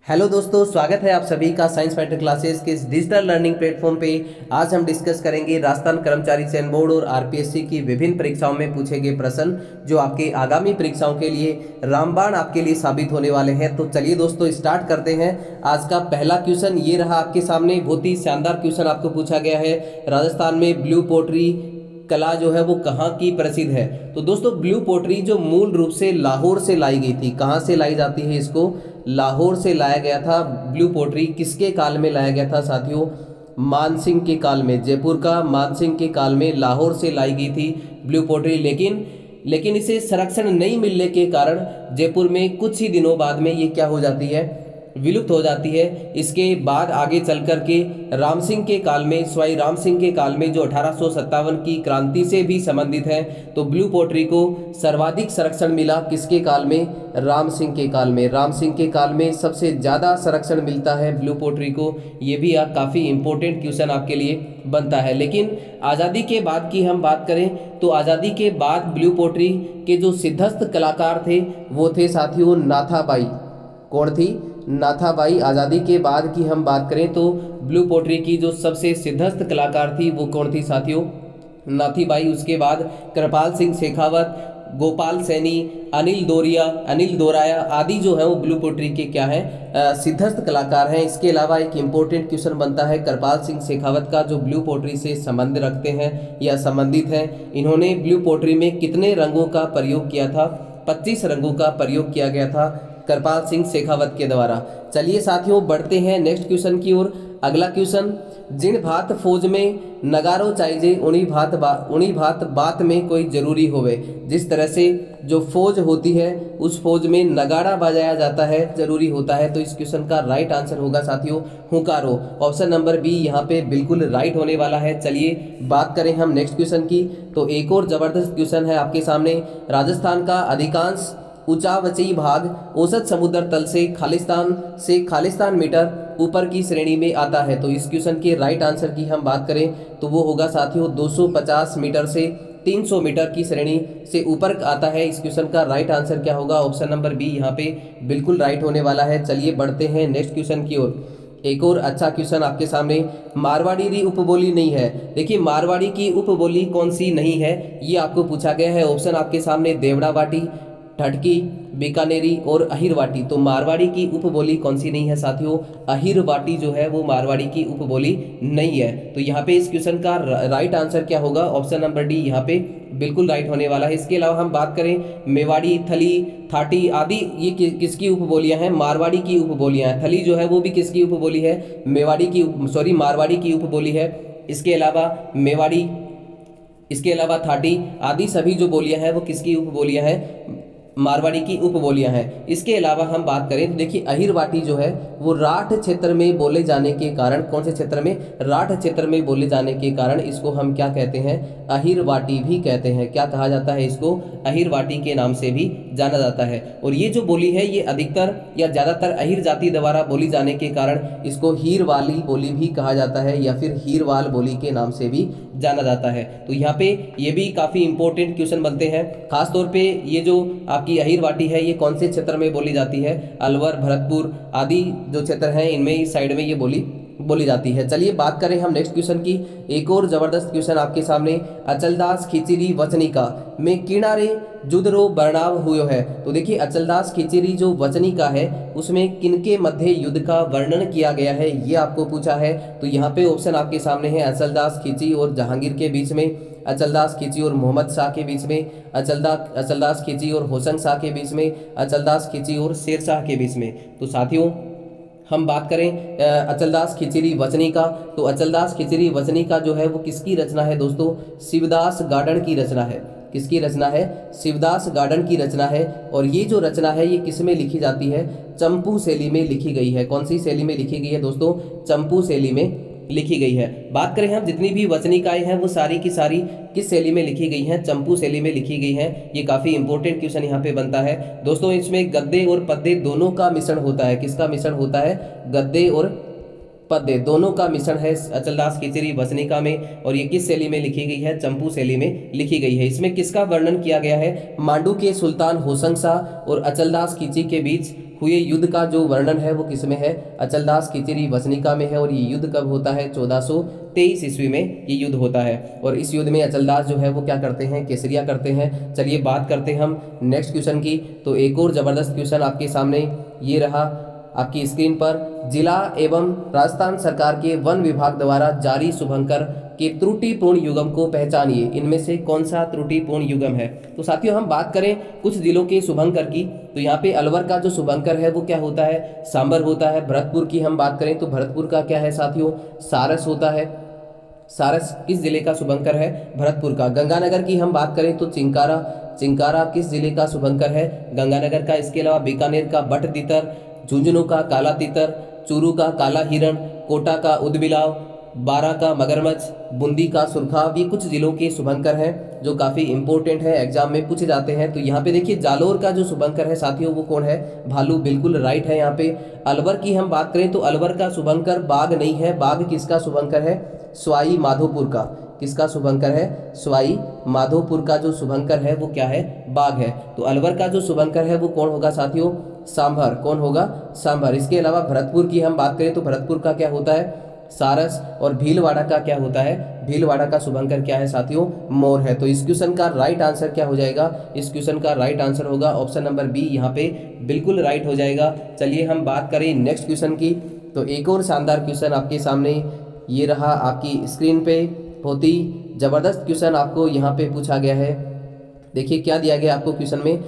Hello दोस्तों, स्वागत है आप सभी का साइंस फाइटर क्लासेस के इस डिजिटल लर्निंग प्लेटफॉर्म पे। आज हम डिस्कस करेंगे राजस्थान कर्मचारी चयन बोर्ड और आरपीएससी की विभिन्न परीक्षाओं में पूछे गए प्रश्न जो आपके आगामी परीक्षाओं के लिए रामबाण आपके लिए साबित होने वाले हैं। तो चलिए दोस्तों स्टार्ट करते हैं। आज का पहला क्वेश्चन ये रहा आपके सामने। बहुत ही शानदार क्वेश्चन आपको पूछा गया है। राजस्थान में ब्लू पोट्री कला जो है वो कहाँ की प्रसिद्ध है? तो दोस्तों ब्लू पोट्री जो मूल रूप से लाहौर से लाई गई थी। कहाँ से लाई जाती है इसको? लाहौर से लाया गया था। ब्लू पोट्री किसके काल में लाया गया था साथियों? मानसिंह के काल में। जयपुर का मानसिंह के काल में लाहौर से लाई गई थी ब्लू पोट्री। लेकिन इसे संरक्षण नहीं मिलने के कारण जयपुर में कुछ ही दिनों बाद में ये क्या हो जाती है? विलुप्त हो जाती है। इसके बाद आगे चल कर के राम सिंह के काल में, सवाई राम सिंह के काल में जो 1857 की क्रांति से भी संबंधित है, तो ब्लू पोट्री को सर्वाधिक संरक्षण मिला किसके काल में? राम सिंह के काल में। राम सिंह के काल में सबसे ज़्यादा संरक्षण मिलता है ब्लू पोट्री को। ये भी काफ़ी इंपॉर्टेंट क्वेश्चन आपके लिए बनता है। लेकिन आज़ादी के बाद की हम बात करें तो आज़ादी के बाद ब्लू पोट्री के जो सिद्धस्त कलाकार थे वो थे साथियों नाथाबाई। कौन थी? नाथाबाई। आज़ादी के बाद की हम बात करें तो ब्लू पोट्री की जो सबसे सिद्धस्त कलाकार थी वो कौन थी साथियों? नाथीबाई। उसके बाद कृपाल सिंह शेखावत, गोपाल सैनी, अनिल दोराया आदि जो है वो ब्लू पोट्री के क्या है? सिद्धस्त कलाकार हैं। इसके अलावा एक इम्पोर्टेंट क्वेश्चन बनता है कृपाल सिंह शेखावत का, जो ब्लू पोट्री से संबंध रखते हैं या संबंधित हैं। इन्होंने ब्लू पोट्री में कितने रंगों का प्रयोग किया था? 25 रंगों का प्रयोग किया गया था कृपाल सिंह शेखावत के द्वारा। चलिए साथियों बढ़ते हैं नेक्स्ट क्वेश्चन की ओर। अगला क्वेश्चन, जिन भात फौज में नगारो चाहिए उन्हीं भात बात में कोई जरूरी होवे। जिस तरह से जो फौज होती है उस फौज में नगाड़ा बजाया जाता है, जरूरी होता है। तो इस क्वेश्चन का राइट आंसर होगा साथियों हुंकारो। ऑप्शन नंबर बी यहाँ पे बिल्कुल राइट होने वाला है। चलिए बात करें हम नेक्स्ट क्वेश्चन की, तो एक और जबरदस्त क्वेश्चन है आपके सामने। राजस्थान का अधिकांश ऊंचावचई भाग औसत समुद्र तल से खालिस्तान मीटर ऊपर की श्रेणी में आता है। तो इस क्वेश्चन के राइट आंसर की हम बात करें तो वो होगा साथियों 250 मीटर से 300 मीटर की श्रेणी से ऊपर आता है। इस क्वेश्चन का राइट आंसर क्या होगा? ऑप्शन नंबर बी यहाँ पे बिल्कुल राइट होने वाला है। चलिए बढ़ते हैं नेक्स्ट क्वेश्चन की ओर। एक और अच्छा क्वेश्चन आपके सामने। मारवाड़ी री उपबोली नहीं है। देखिए मारवाड़ी की उपबोली कौन सी नहीं है ये आपको पूछा गया है। ऑप्शन आपके सामने देवड़ावाटी, ठटकी, बीकानेरी और अहिरवाटी। तो मारवाड़ी की उपबोली कौन सी नहीं है साथियों? अहिरवाटी जो है वो मारवाड़ी की उपबोली नहीं है। तो यहाँ पे इस क्वेश्चन का राइट आंसर क्या होगा? ऑप्शन नंबर डी यहाँ पे बिल्कुल राइट होने वाला है। इसके अलावा हम बात करें मेवाड़ी, थली, थाटी आदि, ये किसकी उपबोलियां हैं? मारवाड़ी की उपबोलियां हैं। थली जो है वो भी किसकी उपबोली है? मारवाड़ी की उपबोली है। इसके अलावा मेवाड़ी, इसके अलावा थाटी आदि सभी जो बोलियां हैं वो किसकी उपबोलियां हैं? मारवाड़ी की उपबोलियां हैं। इसके अलावा हम बात करें तो देखिए अहिरवाटी जो है वो राठ क्षेत्र में बोले जाने के कारण, कौन से क्षेत्र में? राठ क्षेत्र में बोले जाने के कारण इसको हम क्या कहते हैं? अहिरवाटी भी कहते हैं। क्या कहा जाता है इसको? अहिरवाटी के नाम से भी जाना जाता है। और ये जो बोली है ये अधिकतर या ज्यादातर अहिर जाति द्वारा बोली जाने के कारण इसको हीर वाली बोली भी कहा जाता है या फिर हीरवाल बोली के नाम से भी जाना जाता है। तो यहाँ पे ये भी काफी इंपॉर्टेंट क्वेश्चन बनते हैं। खासतौर पे ये जो आपकी अहिरवाटी है ये कौन से क्षेत्र में बोली जाती है? अलवर, भरतपुर आदि जो क्षेत्र हैं इनमें इस साइड में ये बोली जाती है। चलिए बात करें हम नेक्स्ट क्वेश्चन की। एक और जबरदस्त क्वेश्चन आपके सामने। अचलदास खिचड़ी वचनिका में किनारे जुदरो वर्णाव हुए है। तो देखिए अचलदास खिचड़ी जो वचनिका है उसमें किनके मध्य युद्ध का वर्णन किया गया है ये आपको पूछा है। तो यहाँ पे ऑप्शन आपके सामने है अचलदास खिची और जहांगीर के बीच में, अचलदास खिची और मोहम्मद शाह के बीच में, अचलदास खिची और होशंग शाह के बीच में, अचलदास खिची और शेर शाह के बीच में। तो साथियों हम बात करें अचलदास खिचड़ी वचनी का, तो अचलदास खिचड़ी वचनी का जो है वो किसकी रचना है दोस्तों? शिवदास गार्डन की रचना है। किसकी रचना है? शिवदास गार्डन की रचना है। और ये जो रचना है ये किस में लिखी जाती है? चंपू शैली में लिखी गई है। कौन सी शैली में लिखी गई है दोस्तों? चंपू शैली में लिखी गई है। बात करें हम जितनी भी वचनिकाएं हैं वो सारी की सारी किस शैली में लिखी गई हैं? चंपू शैली में लिखी गई हैं। ये काफी इंपॉर्टेंट क्वेश्चन यहाँ पे बनता है दोस्तों। इसमें गद्य और पद्य दोनों का मिश्रण होता है। किसका मिश्रण होता है? गद्य और पद्य दोनों का मिश्रण है अचलदास खिचड़ी वसनिका में, और ये किस शैली में लिखी गई है? चंपू शैली में लिखी गई है। इसमें किसका वर्णन किया गया है? मांडू के सुल्तान होशंग शाह और अचलदास खिची के बीच हुए युद्ध का जो वर्णन है वो किसमें है? अचलदास खिचड़ी वसनिका में है। और ये युद्ध कब होता है? 1423 ईस्वी में ये युद्ध होता है। और इस युद्ध में अचलदास जो है वो क्या करते हैं? केसरिया करते हैं। चलिए बात करते हैं हम नेक्स्ट क्वेश्चन की। तो एक और जबरदस्त क्वेश्चन आपके सामने ये रहा आपकी स्क्रीन पर। जिला एवं राजस्थान सरकार के वन विभाग द्वारा जारी शुभंकर के त्रुटिपूर्ण युगम को पहचानिए। इनमें से कौन सा त्रुटिपूर्ण युगम है? तो साथियों हम बात करें कुछ जिलों के शुभंकर की, तो यहाँ पे अलवर का जो शुभंकर है वो क्या होता है? सांबर होता है। भरतपुर की हम बात करें तो भरतपुर का क्या है साथियों? सारस होता है। सारस किस जिले का शुभंकर है? भरतपुर का। गंगानगर की हम बात करें तो चिंकारा। चिंकारा किस जिले का शुभंकर है? गंगानगर का। इसके अलावा बीकानेर का बट तितर, झुंझुनू का काला तितर, चूरू का काला हिरण, कोटा का उदबिलाव, बारा का मगरमच्छ, बूंदी का सुरखाव, ये कुछ जिलों के शुभंकर हैं जो काफ़ी इंपॉर्टेंट है, एग्जाम में पूछे जाते हैं। तो यहाँ पे देखिए जालोर का जो शुभंकर है साथियों वो कौन है? भालू, बिल्कुल राइट है यहाँ पे। अलवर की हम बात करें तो अलवर का शुभंकर बाघ नहीं है। बाघ किसका शुभंकर है? सवाई माधोपुर का। किसका शुभंकर है? सवाई माधोपुर का जो शुभंकर है वो क्या है? बाघ है। तो अलवर का जो शुभंकर है वो कौन होगा साथियों? सांभर। कौन होगा? सांभर। इसके अलावा भरतपुर की हम बात करें तो भरतपुर का क्या होता है? सारस। और भीलवाड़ा का क्या होता है? भीलवाड़ा का शुभंकर क्या है साथियों? मोर है। तो इस क्वेश्चन का राइट आंसर क्या हो जाएगा? इस क्वेश्चन का राइट आंसर होगा ऑप्शन नंबर बी, यहाँ पे बिल्कुल राइट हो जाएगा। चलिए हम बात करें नेक्स्ट क्वेश्चन की। तो एक और शानदार क्वेश्चन आपके सामने ये रहा आपकी स्क्रीन पे। बहुत ही जबरदस्त क्वेश्चन आपको यहाँ पे पूछा गया है। देखिए क्या दिया गया आपको क्वेश्चन में।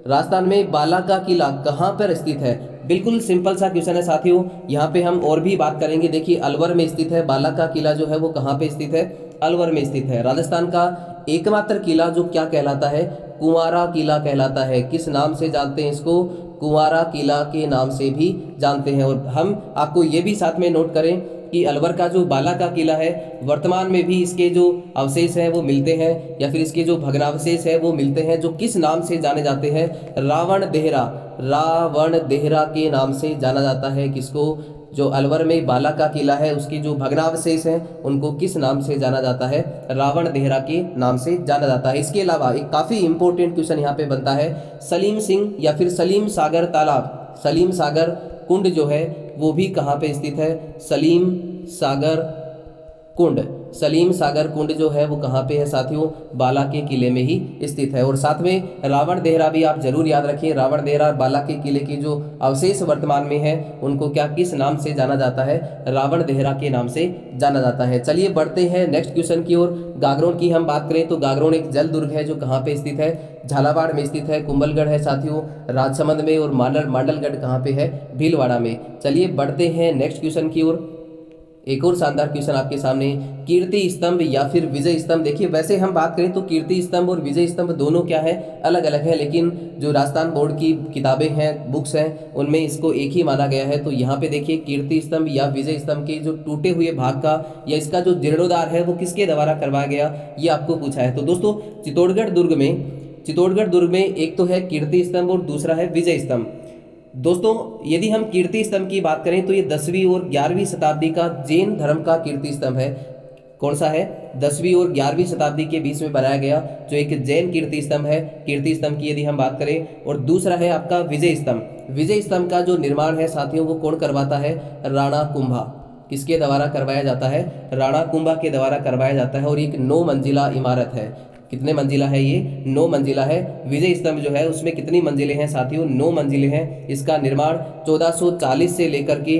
राजस्थान में बाला का किला कहाँ पर स्थित है? बिल्कुल सिंपल सा क्वेश्चन है साथियों। यहाँ पे हम और भी बात करेंगे। देखिए अलवर में स्थित है। बाला का किला जो है वो कहाँ पे स्थित है? अलवर में स्थित है। राजस्थान का एकमात्र किला जो क्या कहलाता है? कुंवारा किला कहलाता है। किस नाम से जानते हैं इसको? कुंवारा किला के नाम से भी जानते हैं। और हम आपको ये भी साथ में नोट करें कि अलवर का जो बाला का किला है वर्तमान में भी इसके जो अवशेष हैं वो मिलते हैं, या फिर इसके जो भग्नावशेष है वो मिलते हैं, जो किस नाम से जाने जाते हैं? रावण देहरा। रावण देहरा के नाम से जाना जाता है। किसको? जो अलवर में बाला का किला है उसके जो भग्नावशेष हैं उनको किस नाम से जाना जाता है? रावण देहरा के नाम से जाना जाता है। इसके अलावा एक काफ़ी इंपॉर्टेंट क्वेश्चन यहाँ पे बनता है। सलीम सिंह या फिर सलीम सागर तालाब, सलीम सागर कुंड जो है वो भी कहाँ पे स्थित है? सलीम सागर कुंड। सलीम सागर कुंड जो है वो कहाँ पे है साथियों? बाला के किले में ही स्थित है। और साथ में रावण देहरा भी आप जरूर याद रखिए। रावण देहरा बाला के किले के जो अवशेष वर्तमान में है उनको क्या किस नाम से जाना जाता है? रावण देहरा के नाम से जाना जाता है। चलिए बढ़ते हैं नेक्स्ट क्वेश्चन की ओर। गागरोन की हम बात करें तो गागरोन एक जल दुर्ग है जो कहाँ पे स्थित है? झालावाड़ में स्थित है। कुंभलगढ़ है साथियों राजसमंद में। और मांडलगढ़ कहाँ पे है? भीलवाड़ा में। चलिए बढ़ते हैं नेक्स्ट क्वेश्चन की ओर। एक और शानदार क्वेश्चन आपके सामने, कीर्ति स्तंभ या फिर विजय स्तंभ। देखिए वैसे हम बात करें तो कीर्ति स्तंभ और विजय स्तंभ दोनों क्या है? अलग अलग है, लेकिन जो राजस्थान बोर्ड की किताबें हैं, बुक्स हैं, उनमें इसको एक ही माना गया है। तो यहाँ पे देखिए कीर्ति स्तंभ या विजय स्तंभ के जो टूटे हुए भाग का या इसका जो जीर्णोद्धार है वो किसके द्वारा करवाया गया, ये आपको पूछा है। तो दोस्तों चित्तौड़गढ़ दुर्ग में एक तो है कीर्ति स्तंभ और दूसरा है विजय स्तंभ। दोस्तों यदि हम कीर्ति स्तंभ की बात करें तो ये 10वीं और 11वीं शताब्दी का जैन धर्म का कीर्ति स्तंभ है। कौन सा है? 10वीं और 11वीं शताब्दी के बीच में बनाया गया जो एक जैन कीर्ति स्तंभ है। कीर्ति स्तंभ की यदि हम बात करें। और दूसरा है आपका विजय स्तंभ। विजय स्तंभ का जो निर्माण है साथियों वो कौन करवाता है? राणा कुंभा। किसके द्वारा करवाया जाता है? राणा कुंभा के द्वारा करवाया जाता है। और एक 9 मंजिला इमारत है। कितने मंजिला है ये? 9 मंजिला है। विजय स्तंभ जो है उसमें कितनी मंजिलें हैं साथियों? 9 मंजिलें हैं। इसका निर्माण 1440 से लेकर के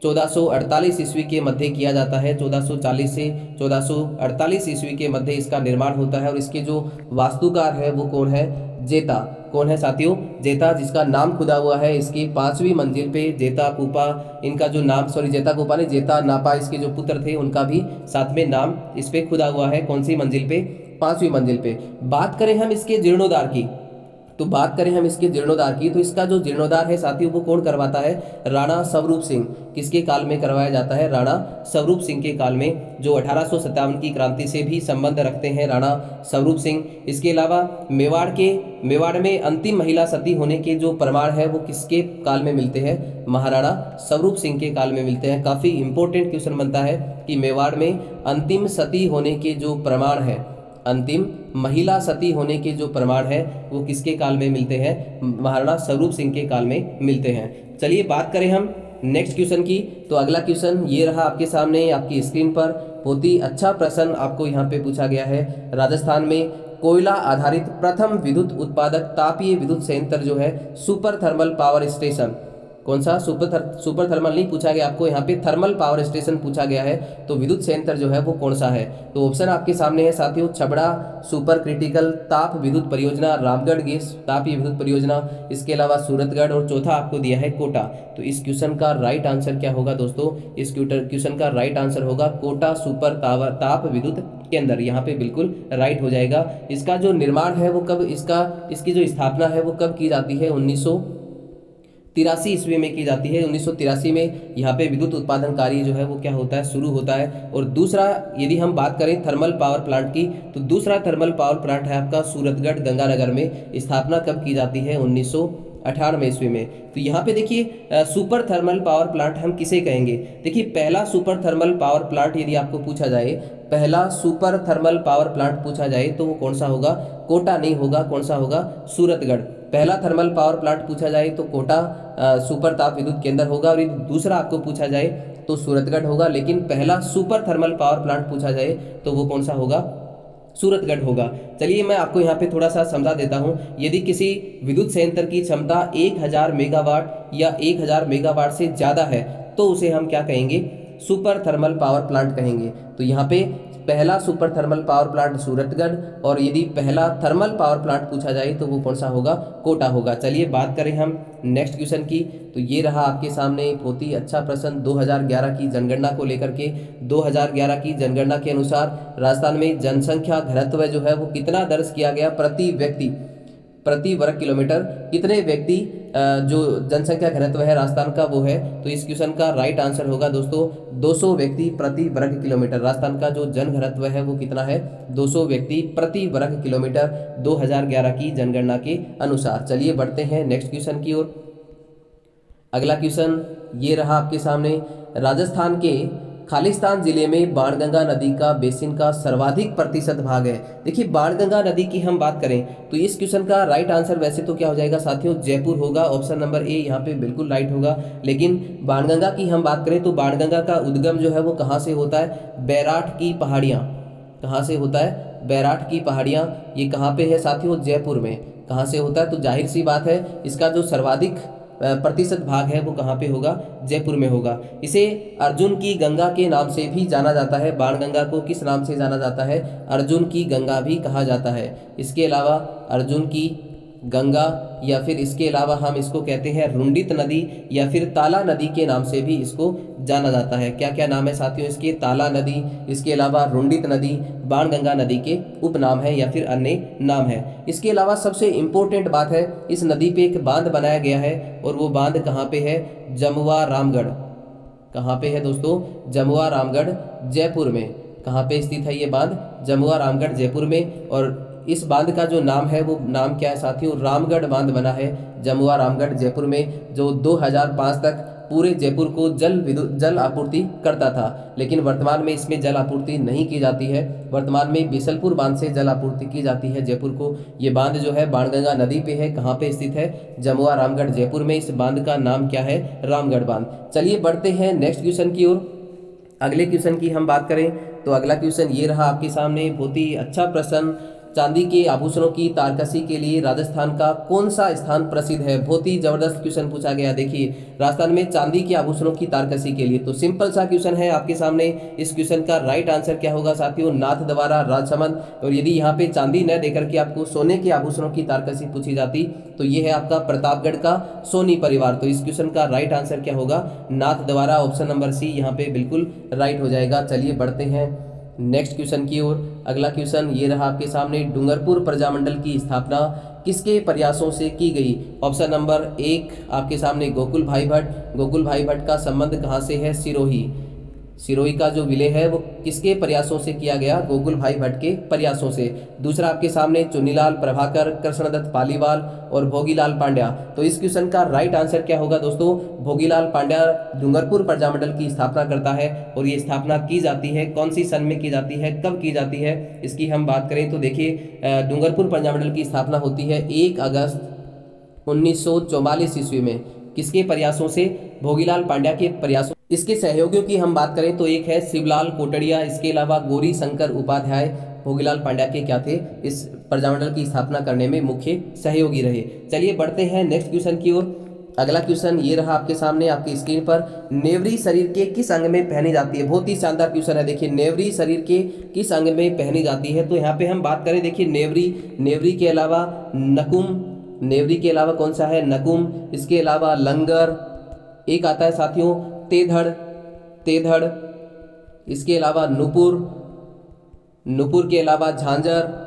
1448 ईस्वी के मध्य किया जाता है। 1440 से 1448 ईस्वी के मध्य इसका निर्माण होता है। और इसके जो वास्तुकार है वो कौन है? जेता। कौन है साथियों? जेता, जिसका नाम खुदा हुआ है इसकी 5वीं मंजिल पे। जेता कूपा इनका जो नाम, जेता कूपा ने जेता नापा इसके जो पुत्र थे उनका भी साथ में नाम इस पे खुदा हुआ है। कौन सी मंजिल पे? 5वीं मंजिल पे। बात करें हम इसके जीर्णोद्धार की तो बात करें हम इसके जीर्णोद्धार की, तो इसका जो जीर्णोद्धार है साथियों वो कौन करवाता है? राणा स्वरूप सिंह। किसके काल में करवाया जाता है? राणा स्वरूप सिंह के काल में, जो 1857 की क्रांति से भी संबंध रखते हैं राणा स्वरूप सिंह। इसके अलावा मेवाड़ में अंतिम महिला सती होने के जो प्रमाण है वो किसके काल में मिलते हैं? महाराणा स्वरूप सिंह के काल में मिलते हैं। काफी इंपॉर्टेंट क्वेश्चन बनता है कि मेवाड़ में अंतिम सती होने के जो प्रमाण है, अंतिम महिला सती होने के जो प्रमाण है वो किसके काल में मिलते हैं? महाराणा स्वरूप सिंह के काल में मिलते हैं। चलिए बात करें हम नेक्स्ट क्वेश्चन की, तो अगला क्वेश्चन ये रहा आपके सामने आपकी स्क्रीन पर। बहुत ही अच्छा प्रश्न आपको यहाँ पे पूछा गया है। राजस्थान में कोयला आधारित प्रथम विद्युत उत्पादक तापीय विद्युत संयंत्र जो है सुपर थर्मल पावर स्टेशन, कौन सा? सुपर थर्मल नहीं पूछा गया आपको, यहाँ पे थर्मल पावर स्टेशन पूछा गया है। तो विद्युत संयंत्र जो है वो कौन सा है? तो ऑप्शन आपके सामने है साथियों, छबड़ा सुपर क्रिटिकल ताप विद्युत परियोजना, रामगढ़ गैस तापीय विद्युत परियोजना, इसके अलावा सूरतगढ़, और चौथा आपको दिया है कोटा। तो इस क्वेश्चन का राइट आंसर क्या होगा दोस्तों? इस क्वेश्चन का राइट आंसर होगा कोटा सुपर ताप विद्युत केंद्र। यहाँ पे बिल्कुल राइट हो जाएगा। इसका जो निर्माण है वो कब, इसकी जो स्थापना है वो कब की जाती है? 1983 ईस्वी में की जाती है। 1983 में यहाँ पे विद्युत उत्पादन कार्य जो है वो क्या होता है? शुरू होता है। और दूसरा यदि हम बात करें थर्मल पावर प्लांट की, तो दूसरा थर्मल पावर प्लांट है आपका सूरतगढ़ गंगानगर में। स्थापना कब की जाती है? 1998 ईस्वी में। तो यहाँ पे देखिए सुपर थर्मल पावर प्लांट हम किसे कहेंगे? देखिए पहला सुपर थर्मल पावर प्लांट यदि आपको पूछा जाए, पहला सुपर थर्मल पावर प्लांट पूछा जाए तो वो कौन सा होगा? कोटा नहीं होगा, कौन सा होगा? सूरतगढ़। पहला थर्मल पावर प्लांट पूछा जाए तो कोटा सुपर ताप विद्युत केंद्र होगा, और यदि दूसरा आपको पूछा जाए तो सूरतगढ़ होगा। लेकिन पहला सुपर थर्मल पावर प्लांट पूछा जाए तो वो कौन सा होगा? सूरतगढ़ होगा। चलिए मैं आपको यहाँ पे थोड़ा सा समझा देता हूँ। यदि किसी विद्युत संयंत्र की क्षमता 1000 मेगावाट या 1000 मेगावाट से ज़्यादा है तो उसे हम क्या कहेंगे? सुपर थर्मल पावर प्लांट कहेंगे। तो यहाँ पे पहला super thermal power plant Suratgarh, और यदि पहला थर्मल पावर प्लांट पूछा जाए तो वो कौन सा होगा? कोटा होगा। चलिए बात करें हम नेक्स्ट क्वेश्चन की, तो ये रहा आपके सामने बहुत ही अच्छा प्रश्न 2011 की जनगणना को लेकर के। 2011 की जनगणना के अनुसार राजस्थान में जनसंख्या घनत्व जो है वो कितना दर्ज किया गया प्रति व्यक्ति, प्रति वर्ग किलोमीटर? कितने व्यक्ति जो जनसंख्या घनत्व है राजस्थान का वो है? तो इस क्वेश्चन का राइट आंसर होगा दोस्तों 200 व्यक्ति प्रति वर्ग किलोमीटर। राजस्थान का जो जन घनत्व है वो कितना है? 200 व्यक्ति प्रति वर्ग किलोमीटर 2011 की जनगणना के अनुसार। चलिए बढ़ते हैं नेक्स्ट क्वेश्चन की ओर। अगला क्वेश्चन ये रहा आपके सामने। राजस्थान के खालिस्तान जिले में बाणगंगा नदी का बेसिन का सर्वाधिक प्रतिशत भाग है। देखिए बाणगंगा नदी की हम बात करें तो इस क्वेश्चन का राइट आंसर वैसे तो क्या हो जाएगा साथियों? जयपुर होगा। ऑप्शन नंबर ए यहाँ पे बिल्कुल राइट होगा। लेकिन बाणगंगा की हम बात करें तो बाणगंगा का उद्गम जो है वो कहाँ से होता है? बैराठ की पहाड़ियाँ। कहाँ से होता है? बैराठ की पहाड़ियाँ। ये कहाँ पे है साथियों? जयपुर में। कहाँ से होता है? तो जाहिर सी बात है इसका जो सर्वाधिक प्रतिशत भाग है वो कहाँ पे होगा? जयपुर में होगा। इसे अर्जुन की गंगा के नाम से भी जाना जाता है। बाणगंगा को किस नाम से जाना जाता है? अर्जुन की गंगा भी कहा जाता है। इसके अलावा अर्जुन की गंगा, या फिर इसके अलावा हम इसको कहते हैं रुंडित नदी, या फिर ताला नदी के नाम से भी इसको जाना जाता है। क्या क्या नाम है साथियों इसके? ताला नदी, इसके अलावा रुंडित नदी, बाणगंगा नदी के उपनाम है या फिर अन्य नाम है। इसके अलावा सबसे इम्पोर्टेंट बात है, इस नदी पे एक बांध बनाया गया है, और वो बांध कहाँ पे है? जमुआ रामगढ़। कहाँ पे है दोस्तों? जमुआ रामगढ़ जयपुर में। कहाँ पे स्थित है ये बांध? जमुआ रामगढ़ जयपुर में। और इस बांध का जो नाम है वो नाम क्या है साथियों? रामगढ़ बांध बना है जमुआ रामगढ़ जयपुर में, जो 2005 तक पूरे जयपुर को जल आपूर्ति करता था। लेकिन वर्तमान में इसमें जल आपूर्ति नहीं की जाती है। वर्तमान में बिसलपुर बांध से जल आपूर्ति की जाती है जयपुर को। ये बांध जो है बाणगंगा नदी पे है। कहाँ पे स्थित है? जमुआ रामगढ़ जयपुर में। इस बांध का नाम क्या है? रामगढ़ बांध। चलिए बढ़ते हैं नेक्स्ट क्वेश्चन की ओर। अगले क्वेश्चन की हम बात करें तो अगला क्वेश्चन ये रहा आपके सामने। बहुत ही अच्छा प्रश्न। चांदी के आभूषणों की तारकसी के लिए राजस्थान का कौन सा स्थान प्रसिद्ध है? बहुत ही जबरदस्त क्वेश्चन पूछा गया। देखिए राजस्थान में चांदी के आभूषणों की तारकसी के लिए, तो सिंपल सा क्वेश्चन है आपके सामने। इस क्वेश्चन का राइट आंसर क्या होगा साथियों? नाथद्वारा राजसमंद। और यदि यहाँ पे चांदी न देकर के आपको सोने के आभूषणों की तारकसी पूछी जाती तो ये है आपका प्रतापगढ़ का सोनी परिवार। तो इस क्वेश्चन का राइट आंसर क्या होगा? नाथद्वारा। ऑप्शन नंबर सी यहाँ पे बिल्कुल राइट हो जाएगा। चलिए बढ़ते हैं नेक्स्ट क्वेश्चन की ओर। अगला क्वेश्चन ये रहा आपके सामने, डूंगरपुर प्रजामंडल की स्थापना किसके प्रयासों से की गई? ऑप्शन नंबर 1 आपके सामने गोकुल भाई भट्ट। गोकुल भाई भट्ट का संबंध कहाँ से है? सिरोही। सिरोही का जो विलय है वो किसके प्रयासों से किया गया? गोकुल भाई भट्ट के प्रयासों से। दूसरा आपके सामने चुन्नीलाल प्रभाकर, कृष्णदत्त पालीवाल और भोगीलाल पांड्या। तो इस क्वेश्चन का राइट आंसर क्या होगा दोस्तों? भोगीलाल पांड्या डूंगरपुर प्रजामंडल की स्थापना करता है और ये स्थापना की जाती है कौन सी सन में की जाती है, कब की जाती है, इसकी हम बात करें तो देखिए डूंगरपुर प्रजामंडल की स्थापना होती है 1 अगस्त 1944 ईस्वी में। किसके प्रयासों से? भोगीलाल पांड्या के प्रयासों। इसके सहयोगियों की हम बात करें तो एक है शिवलाल कोटड़िया, इसके अलावा गौरी शंकर उपाध्याय भोगीलाल पांड्या के क्या थे? इस प्रजामंडल की स्थापना करने में मुख्य सहयोगी रहे। चलिए बढ़ते हैं नेक्स्ट क्वेश्चन की ओर। अगला क्वेश्चन ये रहा आपके सामने आपकी स्क्रीन पर, नेवरी शरीर के किस अंग में पहनी जाती है? बहुत ही शानदार क्वेश्चन है। देखिए नेवरी शरीर के किस अंग में पहनी जाती है? तो यहाँ पे हम बात करें, देखिए नेवरी के अलावा नकुम, नेवरी के अलावा कौन सा है? नकुम। इसके अलावा लंगर, एक आता है साथियों तेधड़, इसके अलावा नुपुर के अलावा झांझर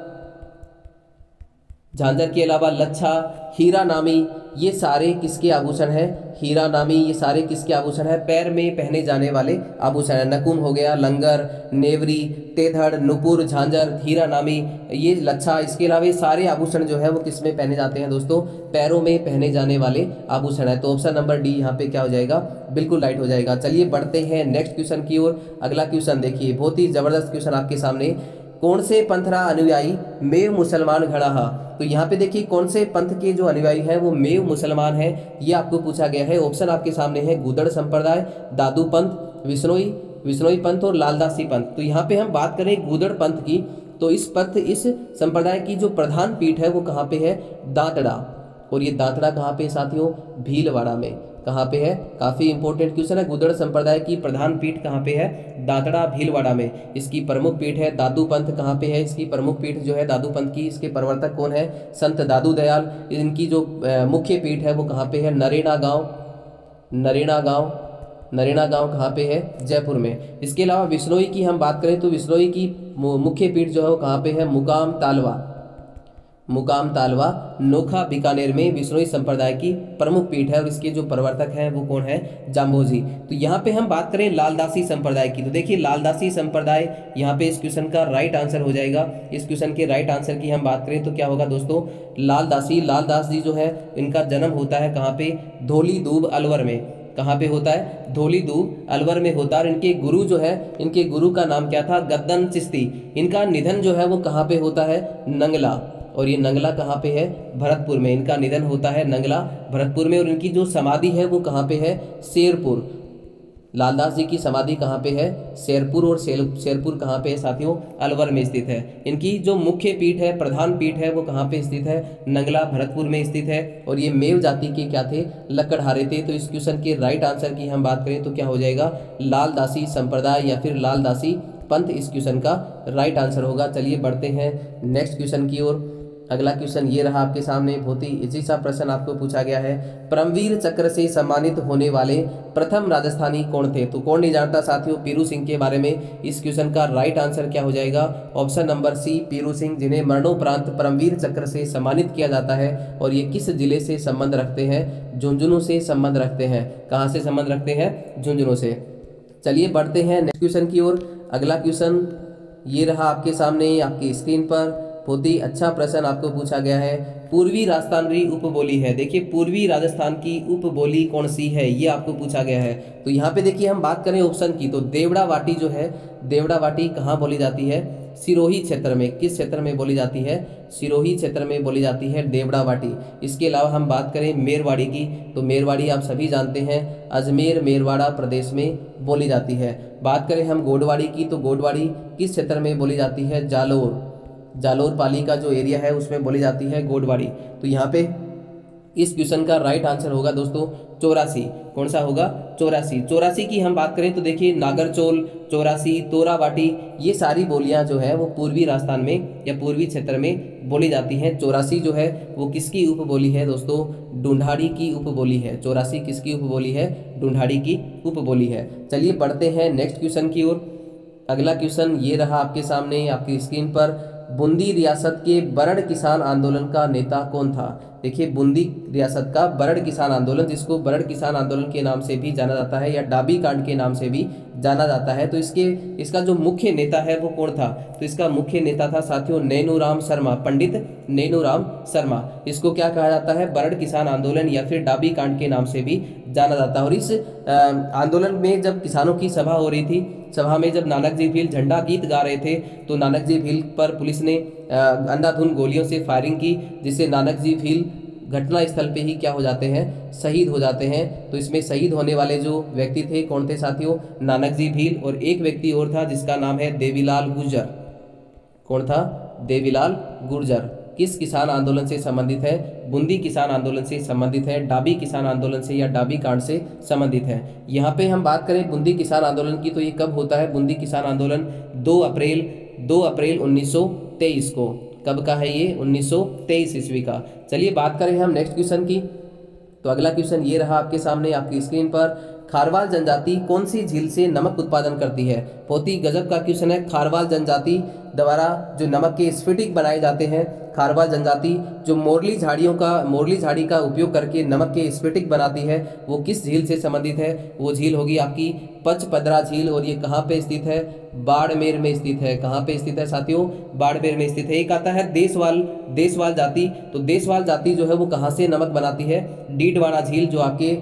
के अलावा लच्छा, हीरा नामी, ये सारे किसके आभूषण हैं? हीरा नामी, ये सारे किसके आभूषण हैं? पैर में पहने जाने वाले आभूषण है। नकुम हो गया, लंगर, नेवरी, तेधड़, नुपुर, झांझर, हीरा नामी, ये लच्छा, इसके अलावा ये सारे आभूषण जो है वो किस में पहने जाते हैं दोस्तों? पैरों में पहने जाने वाले आभूषण है। तो ऑप्शन नंबर डी यहाँ पे क्या हो जाएगा? बिल्कुल राइट हो जाएगा। चलिए बढ़ते हैं नेक्स्ट क्वेश्चन की ओर। अगला क्वेश्चन देखिए, बहुत ही जबरदस्त क्वेश्चन आपके सामने, कौन से पंथरा अनुयायी मेव मुसलमान घड़ा? तो यहाँ पे देखिए कौन से पंथ के जो अनुयायी हैं वो मेव मुसलमान हैं, ये आपको पूछा गया है। ऑप्शन आपके सामने है गुदड़ संप्रदाय, दादू पंथ, विश्नोई पंथ और लालदासी पंथ। तो यहाँ पे हम बात करें गुदड़ पंथ की, तो इस संप्रदाय की जो प्रधान पीठ है वो कहाँ पे है? दांतड़ा। और ये दांतड़ा कहाँ पे साथियों? भीलवाड़ा में। कहाँ पे है? काफी इंपॉर्टेंट क्वेश्चन है। गुदड़ संप्रदाय की प्रधान पीठ कहाँ पे है? दांतड़ा भीलवाड़ा में। इसकी प्रमुख पीठ है दादू पंथ। कहाँ पे है इसकी प्रमुख पीठ जो है दादू पंथ की? इसके प्रवर्तक कौन है? संत दादू दयाल। इनकी जो मुख्य पीठ है वो कहाँ पे है? नरेना गांव कहाँ पे है? जयपुर में। इसके अलावा विश्नोई की हम बात करें तो विश्नोई की मुख्य पीठ जो है वो कहाँ पे है? मुकाम तालवा नोखा बीकानेर में विश्नोई संप्रदाय की प्रमुख पीठ है और इसके जो प्रवर्तक हैं वो कौन है? जाम्बोजी। तो यहाँ पे हम बात करें लालदासी संप्रदाय की, तो देखिए लालदासी संप्रदाय यहाँ पे इस क्वेश्चन का राइट आंसर हो जाएगा। इस क्वेश्चन के राइट आंसर की हम बात करें तो क्या होगा दोस्तों? लालदास जी जो है इनका जन्म होता है कहाँ पे? धौली दूब अलवर में। कहाँ पे होता है? धौली दूब अलवर में होता है। और इनके गुरु जो है, इनके गुरु का नाम क्या था? गद्दन चिश्ती। इनका निधन जो है वो कहाँ पे होता है? नंगला। और ये नंगला कहाँ पे है? भरतपुर में। इनका निधन होता है नंगला भरतपुर में। और इनकी जो समाधि है वो कहाँ पे है? शेरपुर। लालदास जी की समाधि कहाँ पे है? शेरपुर। और शेरपुर कहाँ पे है साथियों? अलवर में स्थित है। इनकी जो मुख्य पीठ है, प्रधान पीठ है, वो कहाँ पे स्थित है? नंगला भरतपुर में स्थित है। और ये मेव जाति के क्या थे? लकड़हारे थे। तो इस क्वेश्चन के राइट आंसर की हम बात करें तो क्या हो जाएगा? लालदासी संप्रदाय या फिर लालदासी पंथ इस क्वेश्चन का राइट आंसर होगा। चलिए बढ़ते हैं नेक्स्ट क्वेश्चन की ओर। अगला क्वेश्चन ये रहा आपके सामने, बहुत ही इजी सा प्रश्न आपको पूछा गया है, परमवीर चक्र से सम्मानित होने वाले प्रथम राजस्थानी कौन थे? तो कौन नहीं जानता साथियों पीरू सिंह के बारे में। इस क्वेश्चन का राइट आंसर क्या हो जाएगा? ऑप्शन नंबर सी पीरू सिंह, जिन्हें मरणोपरांत परमवीर चक्र से सम्मानित किया जाता है। और ये किस जिले से संबंध रखते हैं? झुंझुनू से संबंध रखते हैं। कहाँ से संबंध रखते हैं? झुंझुनू से। चलिए बढ़ते हैं नेक्स्ट क्वेश्चन की ओर। अगला क्वेश्चन ये रहा आपके सामने आपकी स्क्रीन पर, बहुत ही अच्छा प्रश्न आपको पूछा गया है। पूर्वी राजस्थानी उपबोली है। देखिए पूर्वी राजस्थान की उपबोली कौन सी है, ये आपको पूछा गया है। तो यहाँ पे देखिए हम बात करें ऑप्शन की, तो देवड़ा वाटी जो है, देवड़ा वाटी कहाँ बोली जाती है? सिरोही क्षेत्र में। किस क्षेत्र में बोली जाती है? सिरोही क्षेत्र में बोली जाती है देवड़ा वाटी। इसके अलावा हम बात करें मेरवाड़ी की, तो मेरवाड़ी आप सभी जानते हैं अजमेर मेरवाड़ा प्रदेश में बोली जाती है। बात करें हम गोडवाड़ी की, तो गोडवाड़ी किस क्षेत्र में बोली जाती है? जालोर पाली का जो एरिया है उसमें बोली जाती है गोडवाड़ी। तो यहाँ पे इस क्वेश्चन का राइट आंसर होगा दोस्तों 84। कौन सा होगा? 84 की हम बात करें तो देखिए नागरचोल, 84, तोरावाटी, ये सारी बोलियां जो है वो पूर्वी राजस्थान में या पूर्वी क्षेत्र में बोली जाती हैं। 84 जो है वो किसकी उपबोली है दोस्तों? ढूंढाड़ी की उपबोली है। 84 किसकी उपबोली है? ढूंढाड़ी की उपबोली है। चलिए बढ़ते हैं नेक्स्ट क्वेश्चन की ओर। अगला क्वेश्चन ये रहा आपके सामने आपकी स्क्रीन पर, बूंदी रियासत के बरड़ किसान आंदोलन का नेता कौन था। देखिए बूंदी रियासत का बरड़ किसान आंदोलन, जिसको बरड़ किसान आंदोलन के नाम से भी जाना जाता है या डाबी कांड के नाम से भी जाना जाता है, तो इसका जो मुख्य नेता है वो कौन था। तो इसका मुख्य नेता था साथियों नैनूराम शर्मा, पंडित नैनूराम शर्मा। इसको क्या कहा जाता है, बरड़ किसान आंदोलन या फिर डाबी कांड के नाम से भी जाना जाता है। और इस आंदोलन में जब किसानों की सभा हो रही थी, सभा में जब नानक जी भील झंडा गीत गा रहे थे, तो नानक जी भील पर पुलिस ने अंधाधुंध गोलियों से फायरिंग की, जिससे नानक जी भील घटना स्थल पे ही क्या हो जाते हैं, शहीद हो जाते हैं। तो इसमें शहीद होने वाले जो व्यक्ति थे कौन थे साथियों, नानक जी भील और एक व्यक्ति और था जिसका नाम है देवीलाल गुर्जर। कौन था, देवीलाल गुर्जर। किस किसान आंदोलन से संबंधित है, बूंदी किसान आंदोलन से संबंधित है, डाबी किसान आंदोलन से या डाबी कांड से संबंधित है। यहाँ पे हम बात करें बूंदी किसान आंदोलन की, तो ये कब होता है, बूंदी किसान आंदोलन 2 अप्रैल 1923 को। कब का है ये, 1923 ईस्वी का। चलिए बात करें हम नेक्स्ट क्वेश्चन की, तो अगला क्वेश्चन ये रहा आपके सामने आपकी स्क्रीन पर, खारवाल जनजाति कौन सी झील से नमक उत्पादन करती है। बहुत ही गजब का क्वेश्चन है। खारवाल जनजाति द्वारा जो नमक के स्फटिक बनाए जाते हैं, खारवाल जनजाति जो मोरली झाड़ी का उपयोग करके नमक के स्फटिक बनाती है, वो किस झील से संबंधित है। वो झील होगी आपकी पचपदरा झील, और ये कहाँ पे स्थित है, बाड़मेर में स्थित है। कहाँ पे स्थित है साथियों, बाड़मेर में स्थित है। एक आता है देशवाल जाति, तो देशवाल जाति जो है वो कहाँ से नमक बनाती है, डीडवाना झील जो आपके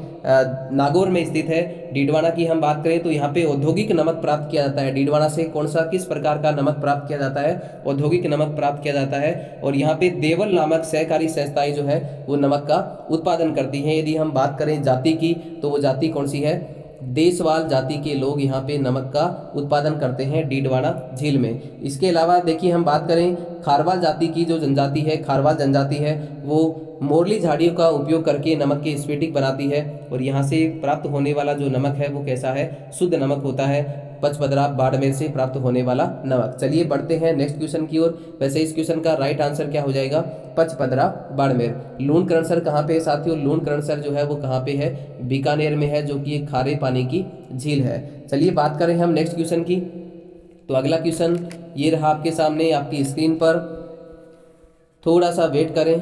नागौर में स्थित है। डीडवाना की हम बात करें तो यहाँ पे औद्योगिक नमक प्राप्त किया जाता है। डीडवाना से किस प्रकार का नमक प्राप्त किया जाता है, औद्योगिक नमक प्राप्त किया जाता है। और यहाँ पे देवल नामक सहकारी संस्थाएं जो है वो नमक का उत्पादन करती हैं। यदि हम बात करें जाति की, तो वो जाति कौन सी है, देशवाल जाति के लोग यहाँ पे नमक का उत्पादन करते हैं डीडवाना झील में। इसके अलावा देखिए हम बात करें खारवाल जाति की, जो जनजाति है खारवाल जनजाति है वो मोरली झाड़ियों का उपयोग करके नमक के स्फटिक बनाती है, और यहाँ से प्राप्त होने वाला जो नमक है वो कैसा है, शुद्ध नमक होता है, पचपदरा बाड़मेर से प्राप्त होने वाला नमक। चलिए बढ़ते हैं नेक्स्ट क्वेश्चन की ओर। वैसे इस क्वेश्चन का राइट आंसर क्या हो जाएगा, पचपदरा बाड़मेर। लूणकरणसर कहाँ पे है साथियों, लूणकरणसर जो है वो कहाँ पे है, बीकानेर में है, जो कि एक खारे पानी की झील है। चलिए बात करें हम नेक्स्ट क्वेश्चन की, तो अगला क्वेश्चन ये रहा आपके सामने आपकी स्क्रीन पर, थोड़ा सा वेट करें।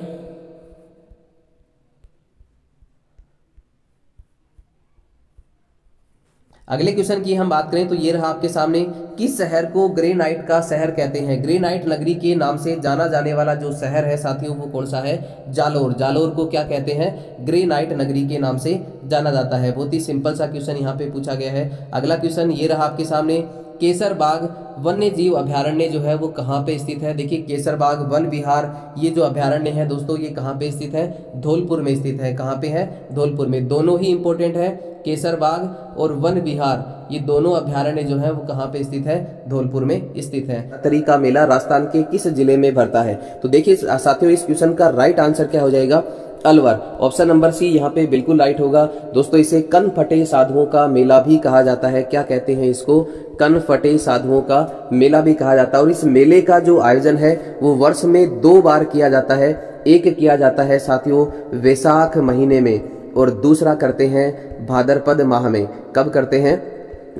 अगले क्वेश्चन की हम बात करें तो ये रहा आपके सामने, किस शहर को ग्रेनाइट का शहर कहते हैं। ग्रेनाइट नगरी के नाम से जाना जाने वाला जो शहर है साथियों वो कौन सा है, जालोर। जालोर को क्या कहते हैं, ग्रेनाइट नगरी के नाम से जाना जाता है। बहुत ही सिंपल सा क्वेश्चन यहाँ पे पूछा गया है। अगला क्वेश्चन ये रहा आपके सामने, केसरबाग वन्य जीव अभ्यारण्य जो है वो कहाँ पे स्थित है। देखिए केसरबाग वन विहार ये जो अभ्यारण्य है दोस्तों, ये कहाँ पे स्थित है, धौलपुर में स्थित है। कहाँ पे है, धौलपुर में। दोनों ही इंपॉर्टेंट है, केसरबाग और वन विहार, ये दोनों अभ्यारण्य जो है वो कहाँ पे स्थित है, धौलपुर में स्थित है। नवरात्रि का मेला राजस्थान के किस जिले में भरता है। तो देखिए साथियों इस क्वेश्चन का राइट आंसर क्या हो जाएगा, अलवर। ऑप्शन नंबर सी यहाँ पे बिल्कुल राइट होगा। दोस्तों इसे कनफटे साधुओं का मेला भी कहा जाता है। क्या कहते हैं इसको, कनफटे साधुओं का मेला भी कहा जाता है। और इस मेले का जो आयोजन है वो वर्ष में 2 बार किया जाता है। एक किया जाता है साथियों वैशाख महीने में, और दूसरा करते हैं भाद्रपद माह में। कब करते हैं,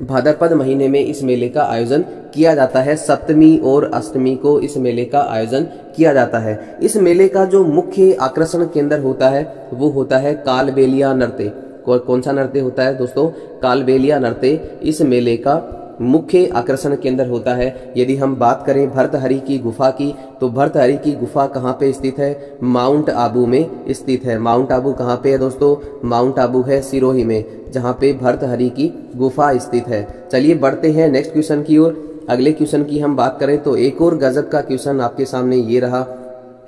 भाद्रपद महीने में इस मेले का आयोजन किया जाता है। सप्तमी और अष्टमी को इस मेले का आयोजन किया जाता है। इस मेले का जो मुख्य आकर्षण केंद्र होता है वो होता है कालबेलिया नृत्य। कौन सा नृत्य होता है दोस्तों, कालबेलिया नृत्य इस मेले का मुख्य आकर्षण केंद्र होता है। यदि हम बात करें भर्तहरि की गुफा की, तो भर्तहरि की गुफा कहाँ पे स्थित है, माउंट आबू में स्थित है। माउंट आबू कहाँ पे है दोस्तों, माउंट आबू है सिरोही में, जहाँ पे भर्तहरि की गुफा स्थित है। चलिए बढ़ते हैं नेक्स्ट क्वेश्चन की ओर। अगले क्वेश्चन की हम बात करें तो एक और गजब का क्वेश्चन आपके सामने ये रहा,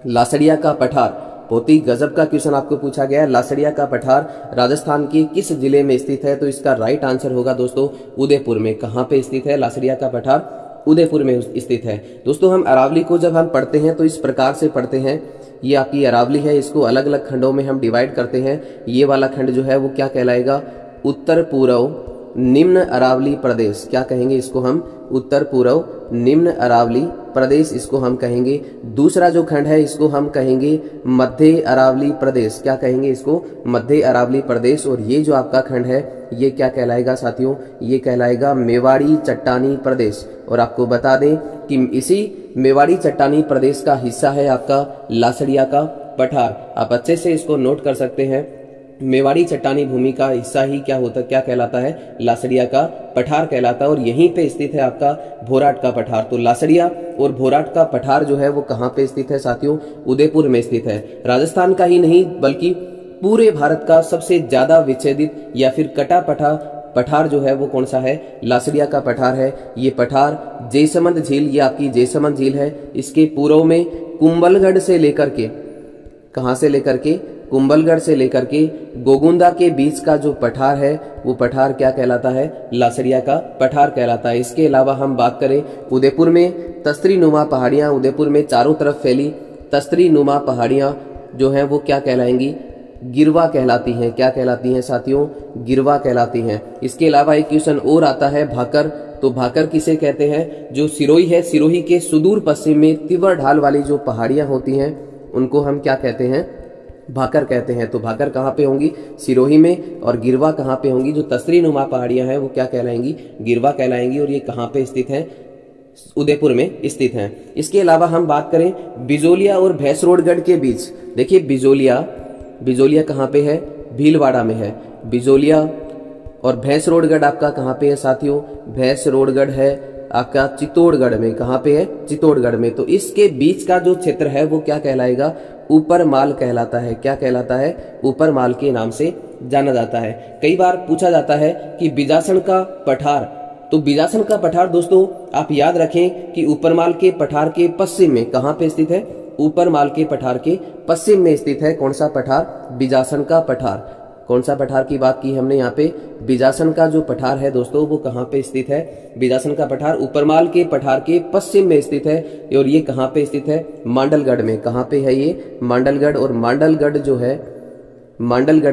लासड़िया का पठार। बहुत ही गजब का क्वेश्चन आपको पूछा गया है। लासड़िया का पठार राजस्थान के किस जिले में स्थित है। तो इसका राइट आंसर होगा दोस्तों उदयपुर में। कहाँ पे स्थित है लासड़िया का पठार, उदयपुर में स्थित है। दोस्तों हम अरावली को जब हम पढ़ते हैं तो इस प्रकार से पढ़ते हैं, ये आपकी अरावली है, इसको अलग अलग खंडों में हम डिवाइड करते हैं। ये वाला खंड जो है वो क्या कहलाएगा, उत्तर पूर्व निम्न अरावली प्रदेश, क्या कहेंगे इसको हम? उत्तर पूर्व निम्न अरावली प्रदेश इसको हम कहेंगे। दूसरा जो खंड है इसको हम कहेंगे मध्य अरावली प्रदेश, क्या कहेंगे इसको? मध्य अरावली प्रदेश। और ये जो आपका खंड है ये क्या कहलाएगा साथियों? ये कहलाएगा मेवाड़ी चट्टानी प्रदेश। और आपको बता दें कि इसी मेवाड़ी चट्टानी प्रदेश का हिस्सा है आपका लासड़िया का पठार। आप अच्छे से इसको नोट कर सकते हैं, मेवाड़ी चट्टानी भूमि का हिस्सा ही क्या कहलाता है? लासड़िया का पठार कहलाता है। और यहीं पे स्थित है आपका भोराट का पठार। तो लासड़िया और भोराट का पठार जो है वो कहाँ पे स्थित है साथियों? उदयपुर में स्थित है। राजस्थान का ही नहीं बल्कि पूरे भारत का सबसे ज्यादा विच्छेदित या फिर कटा पठार जो है वो कौन सा है? लासड़िया का पठार है। ये पठार जयसमंद झील, ये आपकी जयसमंद झील है, इसके पूर्व में कुंभलगढ़ से लेकर के, कहां से लेकर के? कुंभलगढ़ से लेकर के गोगुंदा के बीच का जो पठार है वो पठार क्या कहलाता है? लासड़िया का पठार कहलाता है। इसके अलावा हम बात करें उदयपुर में तस्तरी नुमा पहाड़ियां, उदयपुर में चारों तरफ फैली तस्तरी नुमा पहाड़ियां जो हैं वो क्या कहलाएंगी? गिरवा कहलाती हैं। क्या कहलाती हैं साथियों? गिरवा कहलाती हैं। इसके अलावा एक क्वेश्चन और आता है भाकर। तो भाकर किसे कहते हैं? जो सिरोही है, सिरोही के सुदूर पश्चिम में तीव्र ढाल वाली जो पहाड़ियां होती हैं उनको हम क्या कहते हैं? भाकर कहते हैं। तो भाकर कहाँ पे होंगी? सिरोही में। और गिरवा कहाँ पे होंगी? जो तस्तरी नुमा पहाड़ियां हैं वो क्या कहलाएंगी? गिरवा कहलाएंगी। और ये कहाँ पे स्थित है? उदयपुर में स्थित हैं। इसके अलावा हम बात करें बिजोलिया और भैंसरोडगढ़ के बीच, देखिए बिजोलिया कहाँ पे है? भीलवाड़ा में है बिजोलिया। और भैंसरोडगढ़ आपका कहाँ पे है साथियों? भैंसरोडगढ़ है आपका चित्तौड़गढ़ में। कहाँ पे है? चित्तौड़गढ़ में। तो इसके बीच का जो क्षेत्र है वो क्या कहलाएगा? ऊपर माल कहलाता है। क्या कहलाता है? ऊपर माल के नाम से जाना जाता है। कई बार पूछा जाता है कि बिजासन का पठार, तो बिजासन का पठार दोस्तों आप याद रखें कि ऊपरमाल के पठार के पश्चिम में कहां पे स्थित है? ऊपरमाल के पठार के पश्चिम में स्थित है कौन सा पठार? बिजासन का पठार। कौन सा पठार की बात की हमने यहाँ पे? बिजासन का जो पठार है दोस्तों वो कहाँ पे स्थित है? बिजासन का पठार ऊपरमाल के पठार के पश्चिम में स्थित है। और ये कहाँ पे स्थित है? मांडलगढ़ में। कहाँ पे है ये? मांडलगढ़। और मांडलगढ़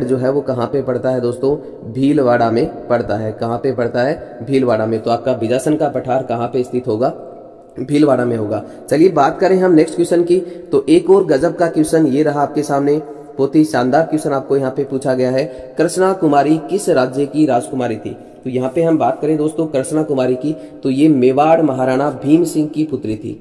जो है वो कहाँ पे पड़ता है दोस्तों? भीलवाड़ा में पड़ता है। कहाँ पे पड़ता है? भीलवाड़ा में। तो आपका बिजासन का पठार कहाँ पे स्थित होगा? भीलवाड़ा में होगा। चलिए बात करें हम नेक्स्ट क्वेश्चन की। तो एक और गजब का क्वेश्चन ये रहा आपके सामने, बहुत ही शानदार क्वेश्चन आपको यहाँ पे पूछा गया है। कृष्णा कुमारी किस राज्य की राजकुमारी थी? तो यहाँ पे हम बात करें दोस्तों कृष्णा कुमारी की, तो ये मेवाड़ महाराणा भीम सिंह की पुत्री थी।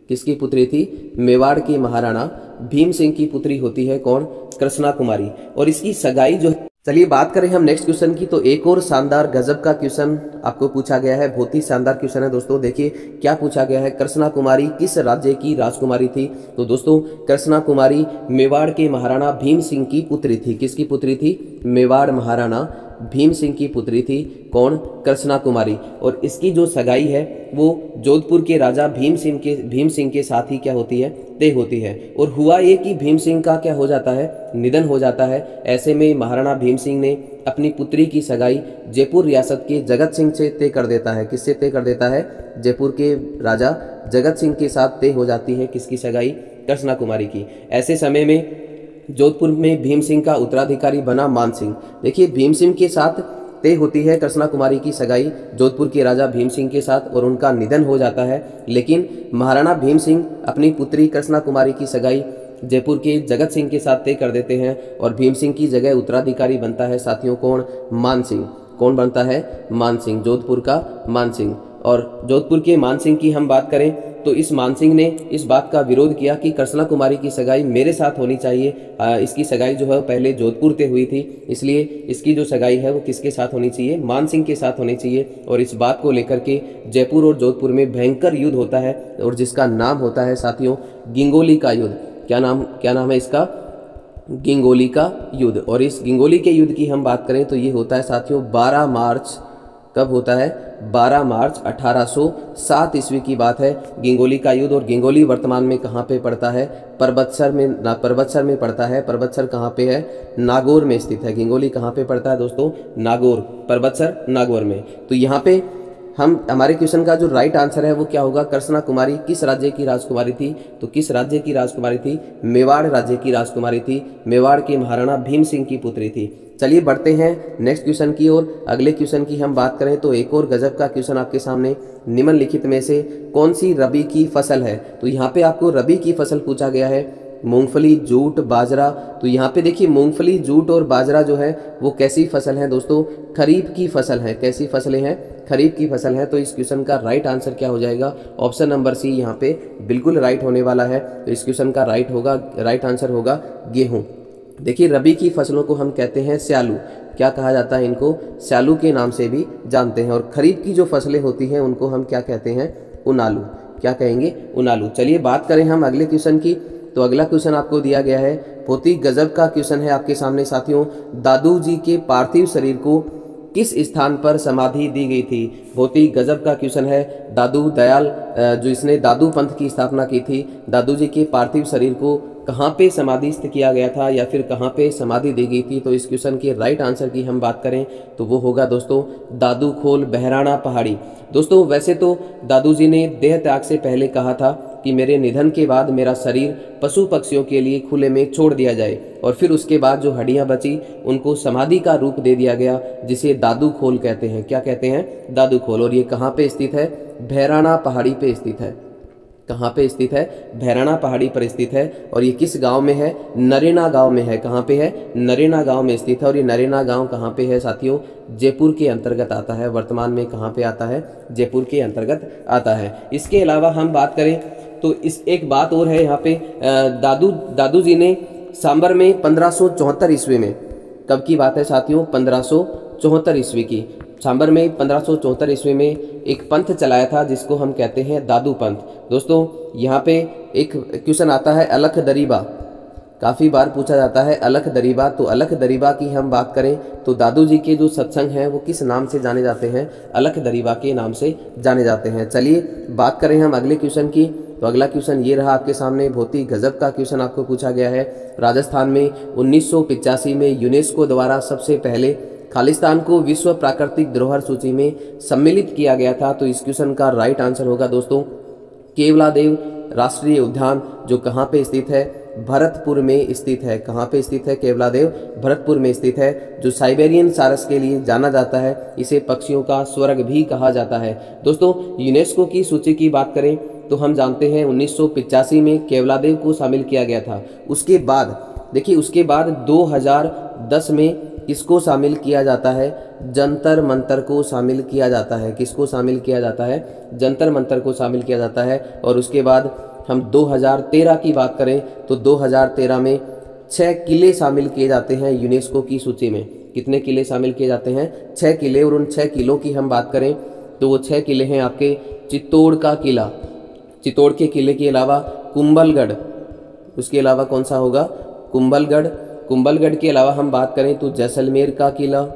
किसकी पुत्री थी? मेवाड़ के महाराणा भीम सिंह की पुत्री होती है कौन? कृष्णा कुमारी। और इसकी सगाई जो, चलिए बात करें हम नेक्स्ट क्वेश्चन की। तो एक और शानदार गजब का क्वेश्चन आपको पूछा गया है, बहुत ही शानदार क्वेश्चन है दोस्तों। देखिए क्या पूछा गया है, कृष्णा कुमारी किस राज्य की राजकुमारी थी? तो दोस्तों कृष्णा कुमारी मेवाड़ के महाराणा भीम सिंह की पुत्री थी। किसकी पुत्री थी? मेवाड़ महाराणा भीम सिंह की पुत्री थी कौन? कृष्णा कुमारी। और इसकी जो सगाई है वो जोधपुर के राजा भीम सिंह के साथ ही क्या होती है? तय होती है। और हुआ ये कि भीम सिंह का क्या हो जाता है? निधन हो जाता है। ऐसे में महाराणा भीम सिंह ने अपनी पुत्री की सगाई जयपुर रियासत के जगत सिंह से तय कर देता है। किससे तय कर देता है? जयपुर के राजा जगत सिंह के साथ तय हो जाती है किसकी सगाई? कृष्णा कुमारी की। ऐसे समय में जोधपुर में भीम सिंह का उत्तराधिकारी बना मान सिंह। देखिए भीम सिंह के साथ तय होती है कृष्णा कुमारी की सगाई जोधपुर के राजा भीम सिंह के साथ और उनका निधन हो जाता है। लेकिन महाराणा भीम सिंह अपनी पुत्री कृष्णा कुमारी की सगाई जयपुर के जगत सिंह के साथ तय कर देते हैं और भीम सिंह की जगह उत्तराधिकारी बनता है साथियों कौन? मान सिंह। कौन बनता है? मान सिंह, जोधपुर का मान सिंह। और जोधपुर के मान सिंह की हम बात करें तो इस मान सिंह ने इस बात का विरोध किया कि कृष्णा कुमारी की सगाई मेरे साथ होनी चाहिए। इसकी सगाई जो है पहले जोधपुर से हुई थी, इसलिए इसकी जो सगाई है वो किसके साथ होनी चाहिए? मान सिंह के साथ होनी चाहिए। और इस बात को लेकर के जयपुर और जोधपुर में भयंकर युद्ध होता है और जिसका नाम होता है साथियों गिंगोली का युद्ध। क्या नाम है इसका? गिंगोली का युद्ध। और इस गिंगोली के युद्ध की हम बात करें तो ये होता है साथियों 12 मार्च। कब होता है? 12 मार्च 1807 ईस्वी की बात है गिंगोली का युद्ध। और गिंगोली वर्तमान में कहाँ पे पड़ता है? परबतसर में पड़ता है। परबतसर कहाँ पे है? नागौर में स्थित है। गिंगोली कहाँ पे पड़ता है दोस्तों? नागौर, परबतसर नागौर में। तो यहाँ पे हम हमारे क्वेश्चन का जो राइट आंसर है वो क्या होगा, कर्सना कुमारी किस राज्य की राजकुमारी थी? तो किस राज्य की राजकुमारी थी? मेवाड़ राज्य की राजकुमारी थी। मेवाड़ के महाराणा भीम सिंह की पुत्री थी। चलिए बढ़ते हैं नेक्स्ट क्वेश्चन की ओर। अगले क्वेश्चन की हम बात करें तो एक और गजब का क्वेश्चन आपके सामने, निम्नलिखित में से कौन सी रबी की फसल है? तो यहाँ पे आपको रबी की फसल पूछा गया है, मूंगफली, जूट, बाजरा। तो यहाँ पे देखिए मूंगफली, जूट और बाजरा जो है वो कैसी फसल है दोस्तों? खरीफ की फसल है। कैसी फसलें हैं? खरीफ की फसल है। तो इस क्वेश्चन का राइट आंसर क्या हो जाएगा? ऑप्शन नंबर सी यहाँ पे बिल्कुल राइट होने वाला है। तो इस क्वेश्चन का राइट आंसर होगा गेहूँ। देखिए रबी की फसलों को हम कहते हैं स्यालू। क्या कहा जाता है इनको? स्यालू के नाम से भी जानते हैं। और खरीफ की जो फसलें होती हैं उनको हम क्या कहते हैं? उनालू। क्या कहेंगे? उनालू। चलिए बात करें हम अगले क्वेश्चन की। तो अगला क्वेश्चन आपको दिया गया है, बहुत ही गजब का क्वेश्चन है आपके सामने साथियों। दादू जी के पार्थिव शरीर को किस स्थान पर समाधि दी गई थी? बहुत ही गजब का क्वेश्चन है। दादू दयाल जो इसने दादू पंथ की स्थापना की थी, दादू जी के पार्थिव शरीर को कहाँ पे समाधिस्थ किया गया था या फिर कहाँ पे समाधि दी गई थी? तो इस क्वेश्चन के राइट आंसर की हम बात करें तो वो होगा दोस्तों दादू खोल बहराणा पहाड़ी। दोस्तों वैसे तो दादू जी ने देह त्याग से पहले कहा था कि मेरे निधन के बाद मेरा शरीर पशु पक्षियों के लिए खुले में छोड़ दिया जाए, और फिर उसके बाद जो हड्डियां बची उनको समाधि का रूप दे दिया गया, जिसे दादू खोल कहते हैं। क्या कहते हैं? दादू खोल। और ये कहाँ पे स्थित है? बहराणा पहाड़ी पे स्थित है। कहाँ पे स्थित है? बहराणा पहाड़ी पर स्थित है। और ये किस गांव में है? नरेना गांव में है। कहाँ पे है? नरेना गांव में स्थित है। और ये नरेना गांव कहाँ पे है साथियों? जयपुर के अंतर्गत आता है। वर्तमान में कहाँ पे आता है? जयपुर के अंतर्गत आता है। इसके अलावा हम बात करें तो इस एक बात और है यहाँ पे, दादू जी ने सांबर में 1574 ईस्वी में, कब की बात है साथियों? 1574 ईस्वी की। सांबर में 1574 ईस्वी में एक पंथ चलाया था जिसको हम कहते हैं दादू पंथ। दोस्तों यहाँ पे एक क्वेश्चन आता है अलख दरीबा, काफ़ी बार पूछा जाता है अलख दरीबा। तो अलख दरीबा की हम बात करें तो दादू जी के जो सत्संग हैं वो किस नाम से जाने जाते हैं? अलख दरीबा के नाम से जाने जाते हैं। चलिए बात करें हम अगले क्वेश्चन की। तो अगला क्वेश्चन ये रहा आपके सामने, बहुत ही गजब का क्वेश्चन आपको पूछा गया है। राजस्थान में 1985 में यूनेस्को द्वारा सबसे पहले खालिस्तान को विश्व प्राकृतिक धरोहर सूची में सम्मिलित किया गया था। तो इस क्वेश्चन का राइट आंसर होगा दोस्तों केवलादेव राष्ट्रीय उद्यान, जो कहाँ पे स्थित है? भरतपुर में स्थित है। कहाँ पे स्थित है? केवलादेव भरतपुर में स्थित है, जो साइबेरियन सारस के लिए जाना जाता है। इसे पक्षियों का स्वर्ग भी कहा जाता है। दोस्तों यूनेस्को की सूची की बात करें तो हम जानते हैं 1985 में केवलादेव को शामिल किया गया था। उसके बाद देखिए, उसके बाद 2010 में किसको शामिल किया जाता है? जंतर मंतर को शामिल किया जाता है। किसको शामिल किया जाता है? जंतर मंतर को शामिल किया जाता है। और उसके बाद हम 2013 की बात करें तो 2013 में 6 किले शामिल किए जाते हैं यूनेस्को की सूची में। कितने किले शामिल किए जाते हैं? 6 किले। और उन 6 किलों की हम बात करें तो वो 6 किले हैं आपके चित्तौड़ का किला, चित्तौड़ के किले के अलावा कुंभलगढ़, उसके अलावा कौन सा होगा? कुंभलगढ़। कुंभलगढ़ के अलावा हम बात करें तो जैसलमेर का किला,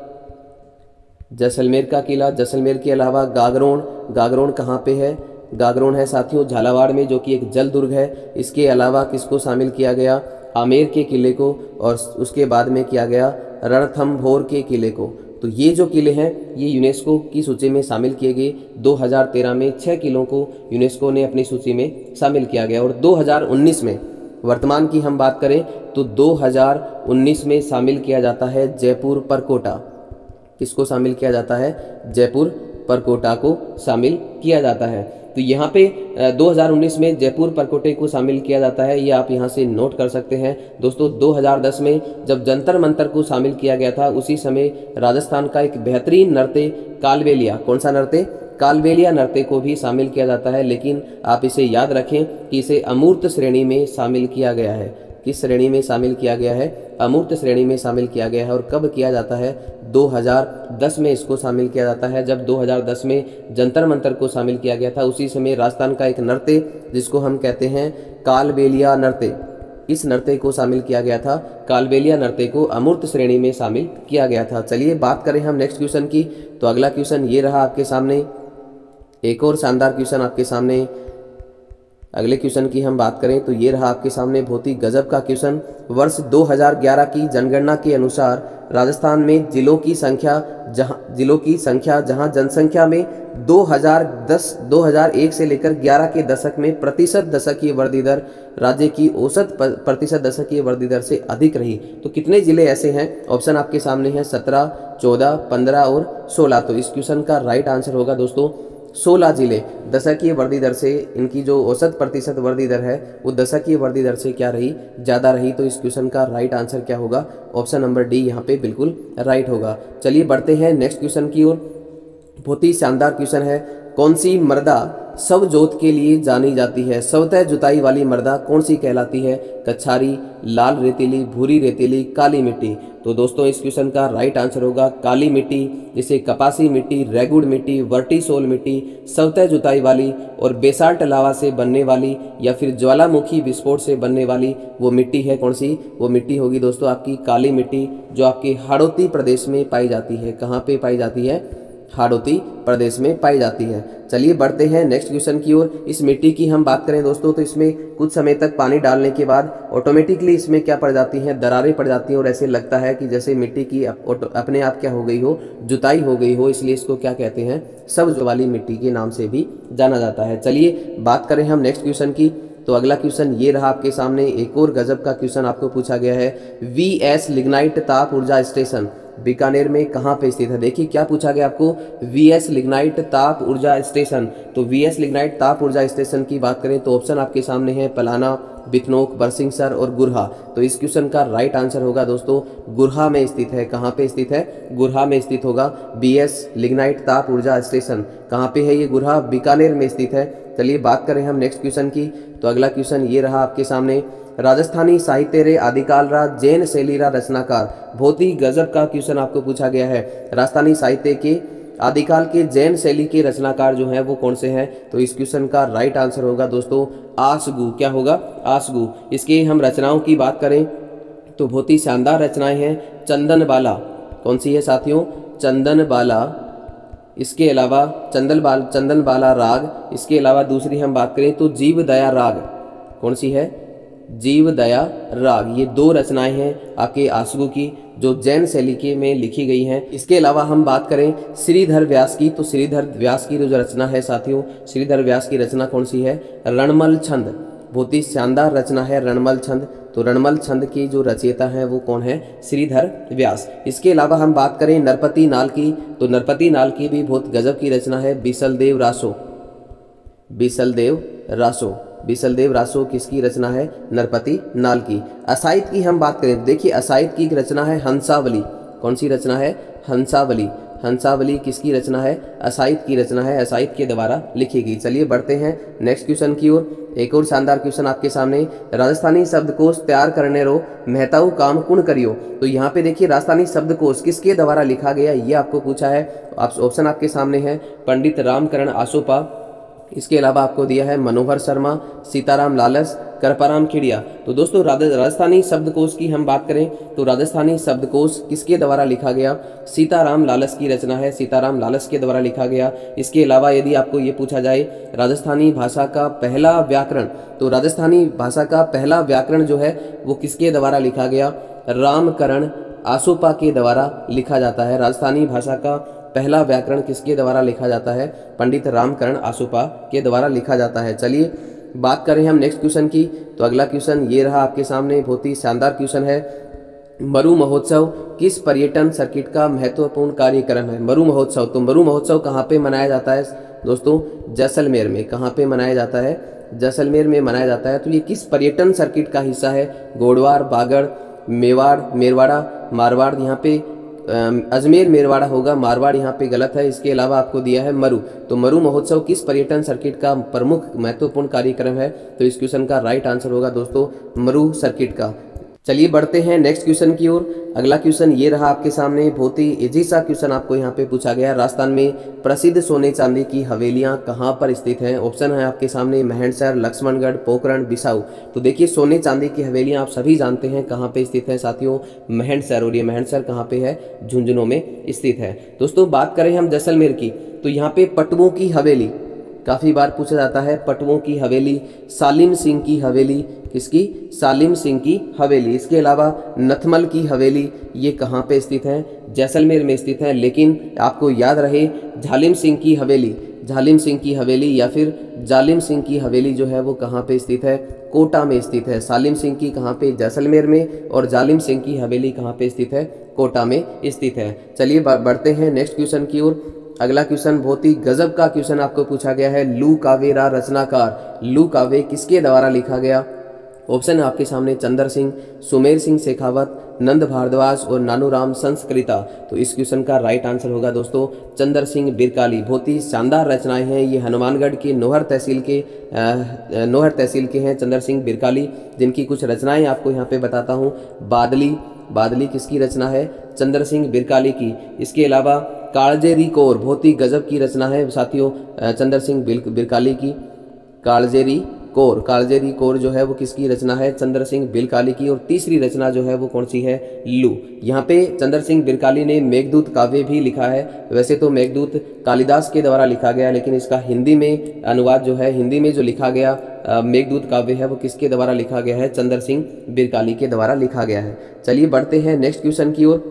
जैसलमेर का किला। जैसलमेर के अलावा गागरोन, गागरोन कहाँ पे है? गागरोन है साथियों झालावाड़ में, जो कि एक जल दुर्ग है। इसके अलावा किसको शामिल किया गया? आमेर के किले को। और उसके बाद में किया गया रणथंभौर के किले को। तो ये जो किले हैं ये यूनेस्को की सूची में शामिल किए गए। 2013 में 6 किलों को यूनेस्को ने अपनी सूची में शामिल किया गया। और 2019 में, वर्तमान की हम बात करें तो 2019 में शामिल किया जाता है जयपुर परकोटा। किसको शामिल किया जाता है? जयपुर परकोटा को शामिल किया जाता है। तो यहाँ पे 2019 में जयपुर परकोटे को शामिल किया जाता है, ये आप यहाँ से नोट कर सकते हैं। दोस्तों 2010 में जब जंतर मंतर को शामिल किया गया था, उसी समय राजस्थान का एक बेहतरीन नृत्य कालबेलिया, कौन सा नृत्य? कालबेलिया नृत्य को भी शामिल किया जाता है। लेकिन आप इसे याद रखें कि इसे अमूर्त श्रेणी में शामिल किया गया है। किस श्रेणी में शामिल किया गया है? अमूर्त श्रेणी में शामिल किया गया है। और कब किया जाता है? 2010 में इसको शामिल किया जाता है। जब 2010 में जंतर मंतर को शामिल किया गया था, उसी समय राजस्थान का एक नृत्य जिसको हम कहते हैं कालबेलिया नृत्य, इस नृत्य को शामिल किया गया था। कालबेलिया नृत्य को अमूर्त श्रेणी में शामिल किया गया था। चलिए बात करें हम नेक्स्ट क्वेश्चन की। तो अगला क्वेश्चन ये रहा आपके सामने, एक और शानदार क्वेश्चन आपके सामने। अगले क्वेश्चन की हम बात करें तो ये रहा आपके सामने, बहुत ही गजब का क्वेश्चन। वर्ष 2011 की जनगणना के अनुसार राजस्थान में जिलों की संख्या जहां जनसंख्या में 2001 से लेकर 11 के दशक में प्रतिशत दशकीय वृद्धि दर राज्य की औसत प्रतिशत दशकीय वृद्धि दर से अधिक रही। तो कितने जिले ऐसे हैं? ऑप्शन आपके सामने है 17, 14, 15 और 16। तो इस क्वेश्चन का राइट आंसर होगा दोस्तों 16 जिले दशकीय वृद्धि दर से, इनकी जो औसत प्रतिशत वृद्धि दर है वो दशकीय वृद्धि दर से क्या रही? ज़्यादा रही। तो इस क्वेश्चन का राइट आंसर क्या होगा? ऑप्शन नंबर डी यहाँ पे बिल्कुल राइट होगा। चलिए बढ़ते हैं नेक्स्ट क्वेश्चन की ओर। बहुत ही शानदार क्वेश्चन है। कौन सी मृदा शव जोत के लिए जानी जाती है? स्वतः जुताई वाली मृदा कौन सी कहलाती है? कछारी, लाल रेतीली, भूरी रेतीली, काली मिट्टी। तो दोस्तों इस क्वेश्चन का राइट आंसर होगा काली मिट्टी, जिसे कपासी मिट्टी, रेगुड़ मिट्टी, वर्टीसोल मिट्टी, स्वतः जुताई वाली और बेसाल्ट लावा से बनने वाली या फिर ज्वालामुखी विस्फोट से बनने वाली वो मिट्टी है। कौन सी? वो मिट्टी होगी दोस्तों आपकी काली मिट्टी, जो आपके हाड़ौती प्रदेश में पाई जाती है। कहाँ पे पाई जाती है? हाड़ौती प्रदेश में पाई जाती है। चलिए बढ़ते हैं नेक्स्ट क्वेश्चन की ओर। इस मिट्टी की हम बात करें दोस्तों तो इसमें कुछ समय तक पानी डालने के बाद ऑटोमेटिकली इसमें क्या पड़ जाती हैं? दरारें पड़ जाती हैं और ऐसे लगता है कि जैसे मिट्टी की अपने आप क्या हो गई हो? जुताई हो गई हो। इसलिए इसको क्या कहते हैं? सब्ज वाली मिट्टी के नाम से भी जाना जाता है। चलिए बात करें हम नेक्स्ट क्वेश्चन की। तो अगला क्वेश्चन ये रहा आपके सामने। एक और गजब का क्वेश्चन आपको पूछा गया है। VS लिग्नाइट ताप ऊर्जा स्टेशन बीकानेर में कहाँ पे स्थित है? देखिए क्या पूछा गया आपको? VS लिग्नाइट ताप ऊर्जा स्टेशन। तो VS लिग्नाइट ताप ऊर्जा स्टेशन की बात करें तो ऑप्शन आपके सामने है पलाना, बिथनोक, बरसिंहसर और गुरहा। तो इस क्वेश्चन का राइट आंसर होगा दोस्तों गुरहा में स्थित है। कहाँ पे स्थित है? गुरहा में स्थित होगा VS लिग्नाइट ताप ऊर्जा स्टेशन। कहाँ पे है ये? गुरहा, बीकानेर में स्थित है। चलिए बात करें हम नेक्स्ट क्वेश्चन की। तो अगला क्वेश्चन ये रहा आपके सामने। राजस्थानी साहित्य रे आदिकाल रा जैन शैली रा रचनाकार। बहुत ही गजब का क्वेश्चन आपको पूछा गया है। राजस्थानी साहित्य के आदिकाल के जैन शैली के रचनाकार जो हैं वो कौन से हैं? तो इस क्वेश्चन का राइट आंसर होगा दोस्तों आसगू। क्या होगा? आसगू। इसके हम रचनाओं की बात करें तो बहुत ही शानदार रचनाएं हैं। चंदनबाला कौन सी है साथियों? चंदनबाला। इसके अलावा चंदनबाला राग। इसके अलावा दूसरी हम बात करें तो जीवदया राग। कौन सी है? जीवदया राग। ये दो रचनाएं हैं आपके आसगू की जो जैन शैली के में लिखी गई हैं। इसके अलावा हम बात करें श्रीधर व्यास की। तो श्रीधर व्यास की जो रचना है साथियों, श्रीधर व्यास की रचना कौन सी है? रणमल छंद। बहुत ही शानदार रचना है रणमल छंद। तो रणमल छंद की जो रचयिता है वो कौन है? श्रीधर व्यास। इसके अलावा हम बात करें नरपति नाल की। तो नरपति नाल की भी बहुत गजब की रचना है बिसलदेव रासो। बिसलदेव रासो। बिसलदेव रासो किसकी रचना है? नरपति नाल की। असाइद की हम बात करें, देखिए असाइद की रचना है हंसावली। कौन सी रचना है? हंसावली। हंसावली किसकी रचना है? असाइद की रचना है, असाइद के द्वारा लिखी गई। चलिए बढ़ते हैं नेक्स्ट क्वेश्चन की ओर। एक और शानदार क्वेश्चन आपके सामने। राजस्थानी शब्दकोश तैयार करने रो मेहताऊ काम कुण करियो। तो यहाँ पे देखिए राजस्थानी शब्दकोश किसके द्वारा लिखा गया ये आपको पूछा है। ऑप्शन आपके सामने है पंडित रामकरण आसोपा। इसके अलावा आपको दिया है मनोहर शर्मा, सीताराम लालस, करपाराम खिड़िया। तो दोस्तों राजस्थानी शब्दकोश की हम बात करें तो राजस्थानी शब्दकोश किसके द्वारा लिखा गया? सीताराम लालस की रचना है, सीताराम लालस के द्वारा लिखा गया। इसके अलावा यदि आपको ये पूछा जाए राजस्थानी भाषा का पहला व्याकरण, तो राजस्थानी भाषा का पहला व्याकरण जो है वो किसके द्वारा लिखा गया? रामकरण आसोपा के द्वारा लिखा जाता है। राजस्थानी भाषा का पहला व्याकरण किसके द्वारा लिखा जाता है? पंडित रामकरण आसोपा के द्वारा लिखा जाता है। चलिए बात करें हम नेक्स्ट क्वेश्चन की। तो अगला क्वेश्चन ये रहा आपके सामने। बहुत ही शानदार क्वेश्चन है। मरु महोत्सव किस पर्यटन सर्किट का महत्वपूर्ण कार्यक्रम है? मरु महोत्सव। तो मरु महोत्सव कहाँ पे मनाया जाता है दोस्तों? जैसलमेर में। कहाँ पे मनाया जाता है? जैसलमेर में मनाया जाता है। तो ये किस पर्यटन सर्किट का हिस्सा है? गोडवार, बागड़, मेवाड़, मेरवाड़ा, मारवाड़। यहाँ पे अजमेर मेरवाड़ा होगा, मारवाड़ यहाँ पे गलत है। इसके अलावा आपको दिया है मरु। तो मरु महोत्सव किस पर्यटन सर्किट का प्रमुख महत्वपूर्ण कार्यक्रम है? तो इस क्वेश्चन का राइट आंसर होगा दोस्तों मरु सर्किट का। चलिए बढ़ते हैं नेक्स्ट क्वेश्चन की ओर। अगला क्वेश्चन ये रहा आपके सामने। बहुत ही इजी सा क्वेश्चन आपको यहाँ पे पूछा गया है। राजस्थान में प्रसिद्ध सोने चांदी की हवेलियाँ कहाँ पर स्थित हैं? ऑप्शन है आपके सामने महणसर, लक्ष्मणगढ़, पोखरण, बिसाऊ। तो देखिए सोने चांदी की हवेलियाँ आप सभी जानते हैं कहाँ पे स्थित है साथियों? महणसर। और ये महणसर कहाँ पे है? झुंझुनू में स्थित है। दोस्तों बात करें हम जैसलमेर की तो यहाँ पे पटवों की हवेली, काफ़ी बार पूछा जाता है। पटवों की हवेली, सालिम सिंह की हवेली, किसकी? सालिम सिंह की हवेली। इसके अलावा नथमल की हवेली, ये कहाँ पे स्थित है? जैसलमेर में स्थित है। लेकिन आपको याद रहे झालिम सिंह की हवेली, झालिम सिंह की हवेली या फिर जालिम सिंह की हवेली जो है वो कहाँ पे स्थित है? कोटा में स्थित है। सालिम सिंह की कहाँ पे? जैसलमेर में। और जालिम सिंह की हवेली कहाँ पे स्थित है? कोटा में स्थित है। चलिए बढ़ते हैं नेक्स्ट क्वेश्चन की ओर। अगला क्वेश्चन बहुत ही गजब का क्वेश्चन आपको पूछा गया है। लू कावेरा रचनाकार, लू काव्य किसके द्वारा लिखा गया? ऑप्शन है आपके सामने चंद्र सिंह, सुमेर सिंह शेखावत, नंद भारद्वाज और नानूराम संस्कृता। तो इस क्वेश्चन का राइट आंसर होगा दोस्तों चंद्र सिंह बिरकाली। बहुत ही शानदार रचनाएं हैं ये। हनुमानगढ़ के नोहर तहसील के हैं चंद्र सिंह बिरकाली, जिनकी कुछ रचनाएं आपको यहाँ पे बताता हूँ। बादली, बादली किसकी रचना है? चंद्र सिंह बिरकाली की। इसके अलावा कालजेरी कौर, बहुत ही गजब की रचना है साथियों चंद्र सिंह बिरकाली की। कालजेरी कौर, कालजेरी कौर जो है वो किसकी रचना है? चंद्र सिंह बिरकाली की। और तीसरी रचना जो है वो कौन सी है? लू। यहाँ पे चंद्र सिंह बिरकाली ने मेघदूत काव्य भी लिखा है। वैसे तो मेघदूत कालिदास के द्वारा लिखा गया, लेकिन इसका हिंदी में अनुवाद जो है, हिंदी में जो लिखा गया मेघदूत काव्य है वो किसके द्वारा लिखा गया है? चंद्र सिंह बिरकाली के द्वारा लिखा गया है। चलिए बढ़ते हैं नेक्स्ट क्वेश्चन की ओर।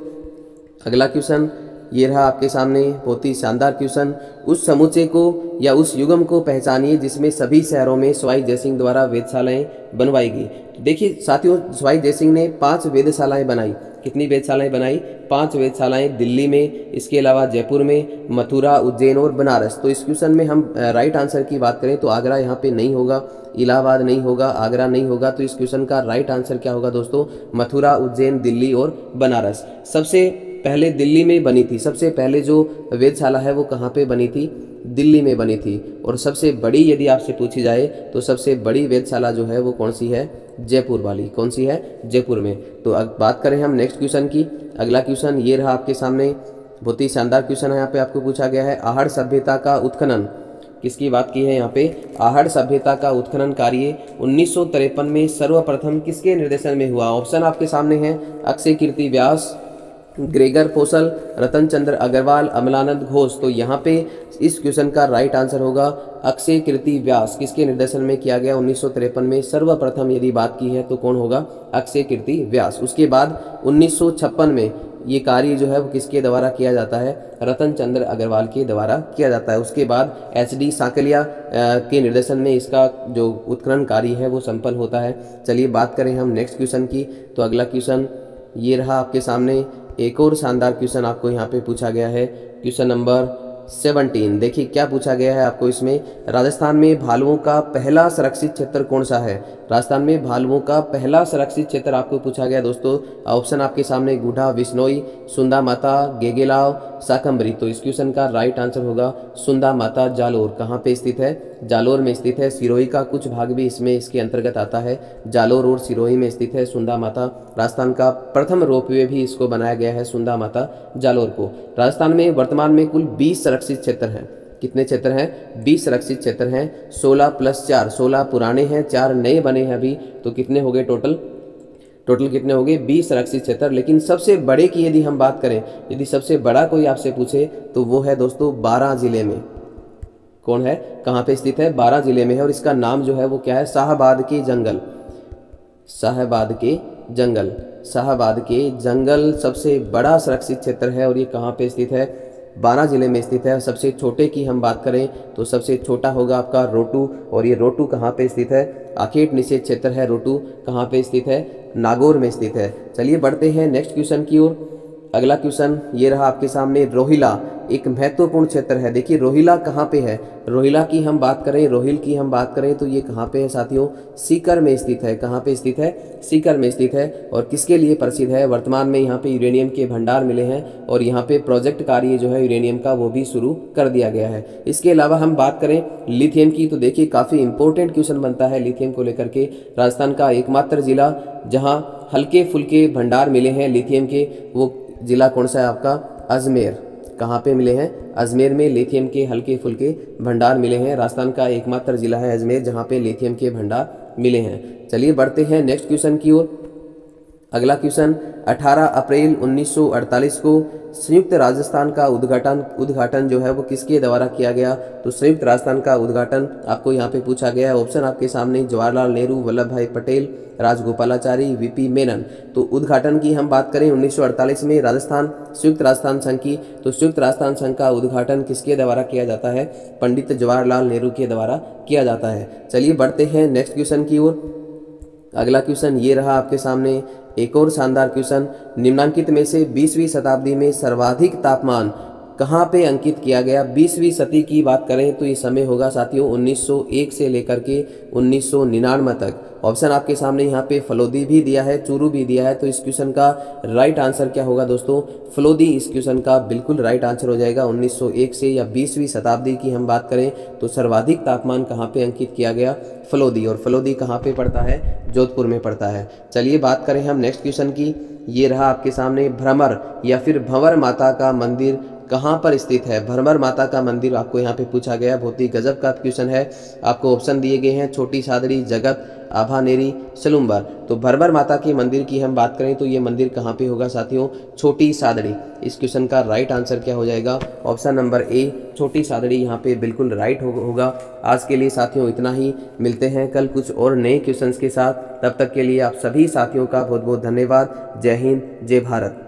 अगला क्वेश्चन ये रहा आपके सामने, बहुत ही शानदार क्वेश्चन। उस समुच्चय को या उस युगम को पहचानिए जिसमें सभी शहरों में सवाई जयसिंह द्वारा वेधशालाएं बनवाई गई। देखिए साथियों, सवाई जयसिंह ने 5 वेधशालाएं बनाई। कितनी वेधशालाएं बनाई? 5 वेधशालाएं दिल्ली में, इसके अलावा जयपुर में, मथुरा, उज्जैन और बनारस। तो इस क्वेश्चन में हम राइट आंसर की बात करें तो आगरा यहाँ पे नहीं होगा, इलाहाबाद नहीं होगा, आगरा नहीं होगा। तो इस क्वेश्चन का राइट आंसर क्या होगा दोस्तों? मथुरा, उज्जैन, दिल्ली और बनारस। सबसे पहले दिल्ली में बनी थी। सबसे पहले जो वेधशाला है वो कहाँ पे बनी थी? दिल्ली में बनी थी। और सबसे बड़ी यदि आपसे पूछी जाए तो सबसे बड़ी वेधशाला जो है वो कौन सी है? जयपुर वाली। कौन सी है? जयपुर में। तो अब बात करें हम नेक्स्ट क्वेश्चन की। अगला क्वेश्चन ये रहा आपके सामने, बहुत ही शानदार क्वेश्चन है। यहाँ पे आपको पूछा गया है आहड़ सभ्यता का उत्खनन, किसकी बात की है यहाँ पे? आहड़ सभ्यता का उत्खनन कार्य 1953 में सर्वप्रथम किसके निर्देशन में हुआ? ऑप्शन आपके सामने है अक्षय कीर्ति व्यास, ग्रेगर पोसल, रतन चंद्र अग्रवाल, अमलानंद घोष। तो यहाँ पे इस क्वेश्चन का राइट आंसर होगा अक्षय कीर्ति व्यास। किसके निर्देशन में किया गया? 1953 में सर्वप्रथम यदि बात की है तो कौन होगा? अक्षय कीर्ति व्यास। उसके बाद 1956 में ये कार्य जो है वो किसके द्वारा किया जाता है? रतन चंद्र अग्रवाल के द्वारा किया जाता है। उसके बाद HD सांकलिया के निर्देशन में इसका जो उत्खनन कार्य है वो संपन्न होता है। चलिए बात करें हम नेक्स्ट क्वेश्चन की। तो अगला क्वेश्चन ये रहा आपके सामने। एक और शानदार क्वेश्चन आपको यहाँ पे पूछा गया है, क्वेश्चन नंबर 17। देखिए क्या पूछा गया है आपको इसमें। राजस्थान में भालुओं का पहला संरक्षित क्षेत्र कौन सा है? राजस्थान में भालुओं का पहला संरक्षित क्षेत्र आपको पूछा गया दोस्तों। ऑप्शन आपके सामने गुढ़ा, विश्नोई, सुंदा माता, गेगेलाव, शाकंभरी। तो इस क्वेश्चन का राइट आंसर होगा सुंदा माता, जालोर। कहाँ पे स्थित है? जालोर में स्थित है। सिरोही का कुछ भाग भी इसके अंतर्गत आता है। जालोर और सिरोही में स्थित है सुंदा माता। राजस्थान का प्रथम रोपवे भी इसको बनाया गया है सुंदा माता जालोर को। राजस्थान में वर्तमान में कुल 20 संरक्षित क्षेत्र हैं। कितने क्षेत्र हैं? 20 संरक्षित क्षेत्र हैं। 16 + 4, 16 पुराने हैं, 4 नए बने हैं अभी। तो कितने हो गए टोटल कितने हो गए? 20 संरक्षित क्षेत्र। लेकिन सबसे बड़े की यदि हम बात करें, यदि सबसे बड़ा कोई आपसे पूछे तो वो है दोस्तों 12 जिले में। कौन है? कहाँ पे स्थित है? 12 जिले में है। और इसका नाम जो है वो क्या है? शाहबाद के जंगल। शाहबाद के जंगल, शाहबाद के जंगल सबसे बड़ा संरक्षित क्षेत्र है। और ये कहाँ पे स्थित है? 12 जिले में स्थित है। सबसे छोटे की हम बात करें तो सबसे छोटा होगा आपका रोटू। और ये रोटू कहाँ पे स्थित है? आखेट निषेध क्षेत्र है रोटू। कहाँ पे स्थित है? नागौर में स्थित है। चलिए बढ़ते हैं नेक्स्ट क्वेश्चन की ओर। अगला क्वेश्चन ये रहा आपके सामने। रोहिला एक महत्वपूर्ण क्षेत्र है। देखिए रोहिला कहाँ पे है? रोहिला की हम बात करें, रोहिल की हम बात करें तो ये कहाँ पे है साथियों? सीकर में स्थित है। कहाँ पे स्थित है? सीकर में स्थित है। और किसके लिए प्रसिद्ध है? वर्तमान में यहाँ पे यूरेनियम के भंडार मिले हैं और यहाँ पे प्रोजेक्ट कार्य जो है यूरेनियम का वो भी शुरू कर दिया गया है। इसके अलावा हम बात करें लिथियम की तो देखिए काफ़ी इंपॉर्टेंट क्वेश्चन बनता है लिथियम को लेकर के। राजस्थान का एकमात्र जिला जहाँ हल्के फुल्के भंडार मिले हैं लिथियम के, वो जिला कौन सा है आपका? अजमेर। कहाँ पे मिले हैं? अजमेर में लिथियम के हल्के फुल्के भंडार मिले हैं। राजस्थान का एकमात्र जिला है अजमेर जहाँ पे लिथियम के भंडार मिले हैं। चलिए बढ़ते हैं नेक्स्ट क्वेश्चन की ओर। अगला क्वेश्चन 18 अप्रैल 1948 को संयुक्त राजस्थान का उद्घाटन जो है वो किसके द्वारा किया गया? तो संयुक्त राजस्थान का उद्घाटन आपको यहाँ पे पूछा गया है। ऑप्शन आपके सामने जवाहरलाल नेहरू, वल्लभ भाई पटेल, राजगोपालाचारी, वीपी मेनन। तो उद्घाटन की हम बात करें 1948 में संयुक्त राजस्थान संघ की, तो संयुक्त राजस्थान संघ का उद्घाटन किसके द्वारा किया जाता है? पंडित जवाहरलाल नेहरू के द्वारा किया जाता है। चलिए बढ़ते हैं नेक्स्ट क्वेश्चन की ओर। अगला क्वेश्चन ये रहा आपके सामने, एक और शानदार क्वेश्चन। निम्नांकित में से 20वीं शताब्दी में सर्वाधिक तापमान कहाँ पे अंकित किया गया? 20वीं सदी की बात करें तो ये समय होगा साथियों 1901 से लेकर के 1999 तक। ऑप्शन आपके सामने यहाँ पे फलोदी भी दिया है, चूरू भी दिया है। तो इस क्वेश्चन का राइट आंसर क्या होगा दोस्तों? फलोदी इस क्वेश्चन का बिल्कुल राइट आंसर हो जाएगा। 1901 से या 20वीं शताब्दी की हम बात करें तो सर्वाधिक तापमान कहाँ पे अंकित किया गया? फलोदी। और फलोदी कहाँ पे पड़ता है? जोधपुर में पड़ता है। चलिए बात करें हम नेक्स्ट क्वेश्चन की। ये रहा आपके सामने, भ्रमर या फिर भंवर माता का मंदिर कहाँ पर स्थित है? भ्रमर माता का मंदिर आपको यहाँ पे पूछा गया। बहुत ही गजब का क्वेश्चन है। आपको ऑप्शन दिए गए हैं, छोटी सादड़ी, जगत, आभानेरी, सलूम्बर। तो भ्रमर माता के मंदिर की हम बात करें तो ये मंदिर कहाँ पे होगा साथियों? छोटी सादड़ी। इस क्वेश्चन का राइट आंसर क्या हो जाएगा? ऑप्शन नंबर ए, छोटी सादड़ी यहाँ पे बिल्कुल राइट होगा। आज के लिए साथियों इतना ही, मिलते हैं कल कुछ और नए क्वेश्चंस के साथ। तब तक के लिए आप सभी साथियों का बहुत बहुत धन्यवाद। जय हिंद, जय भारत।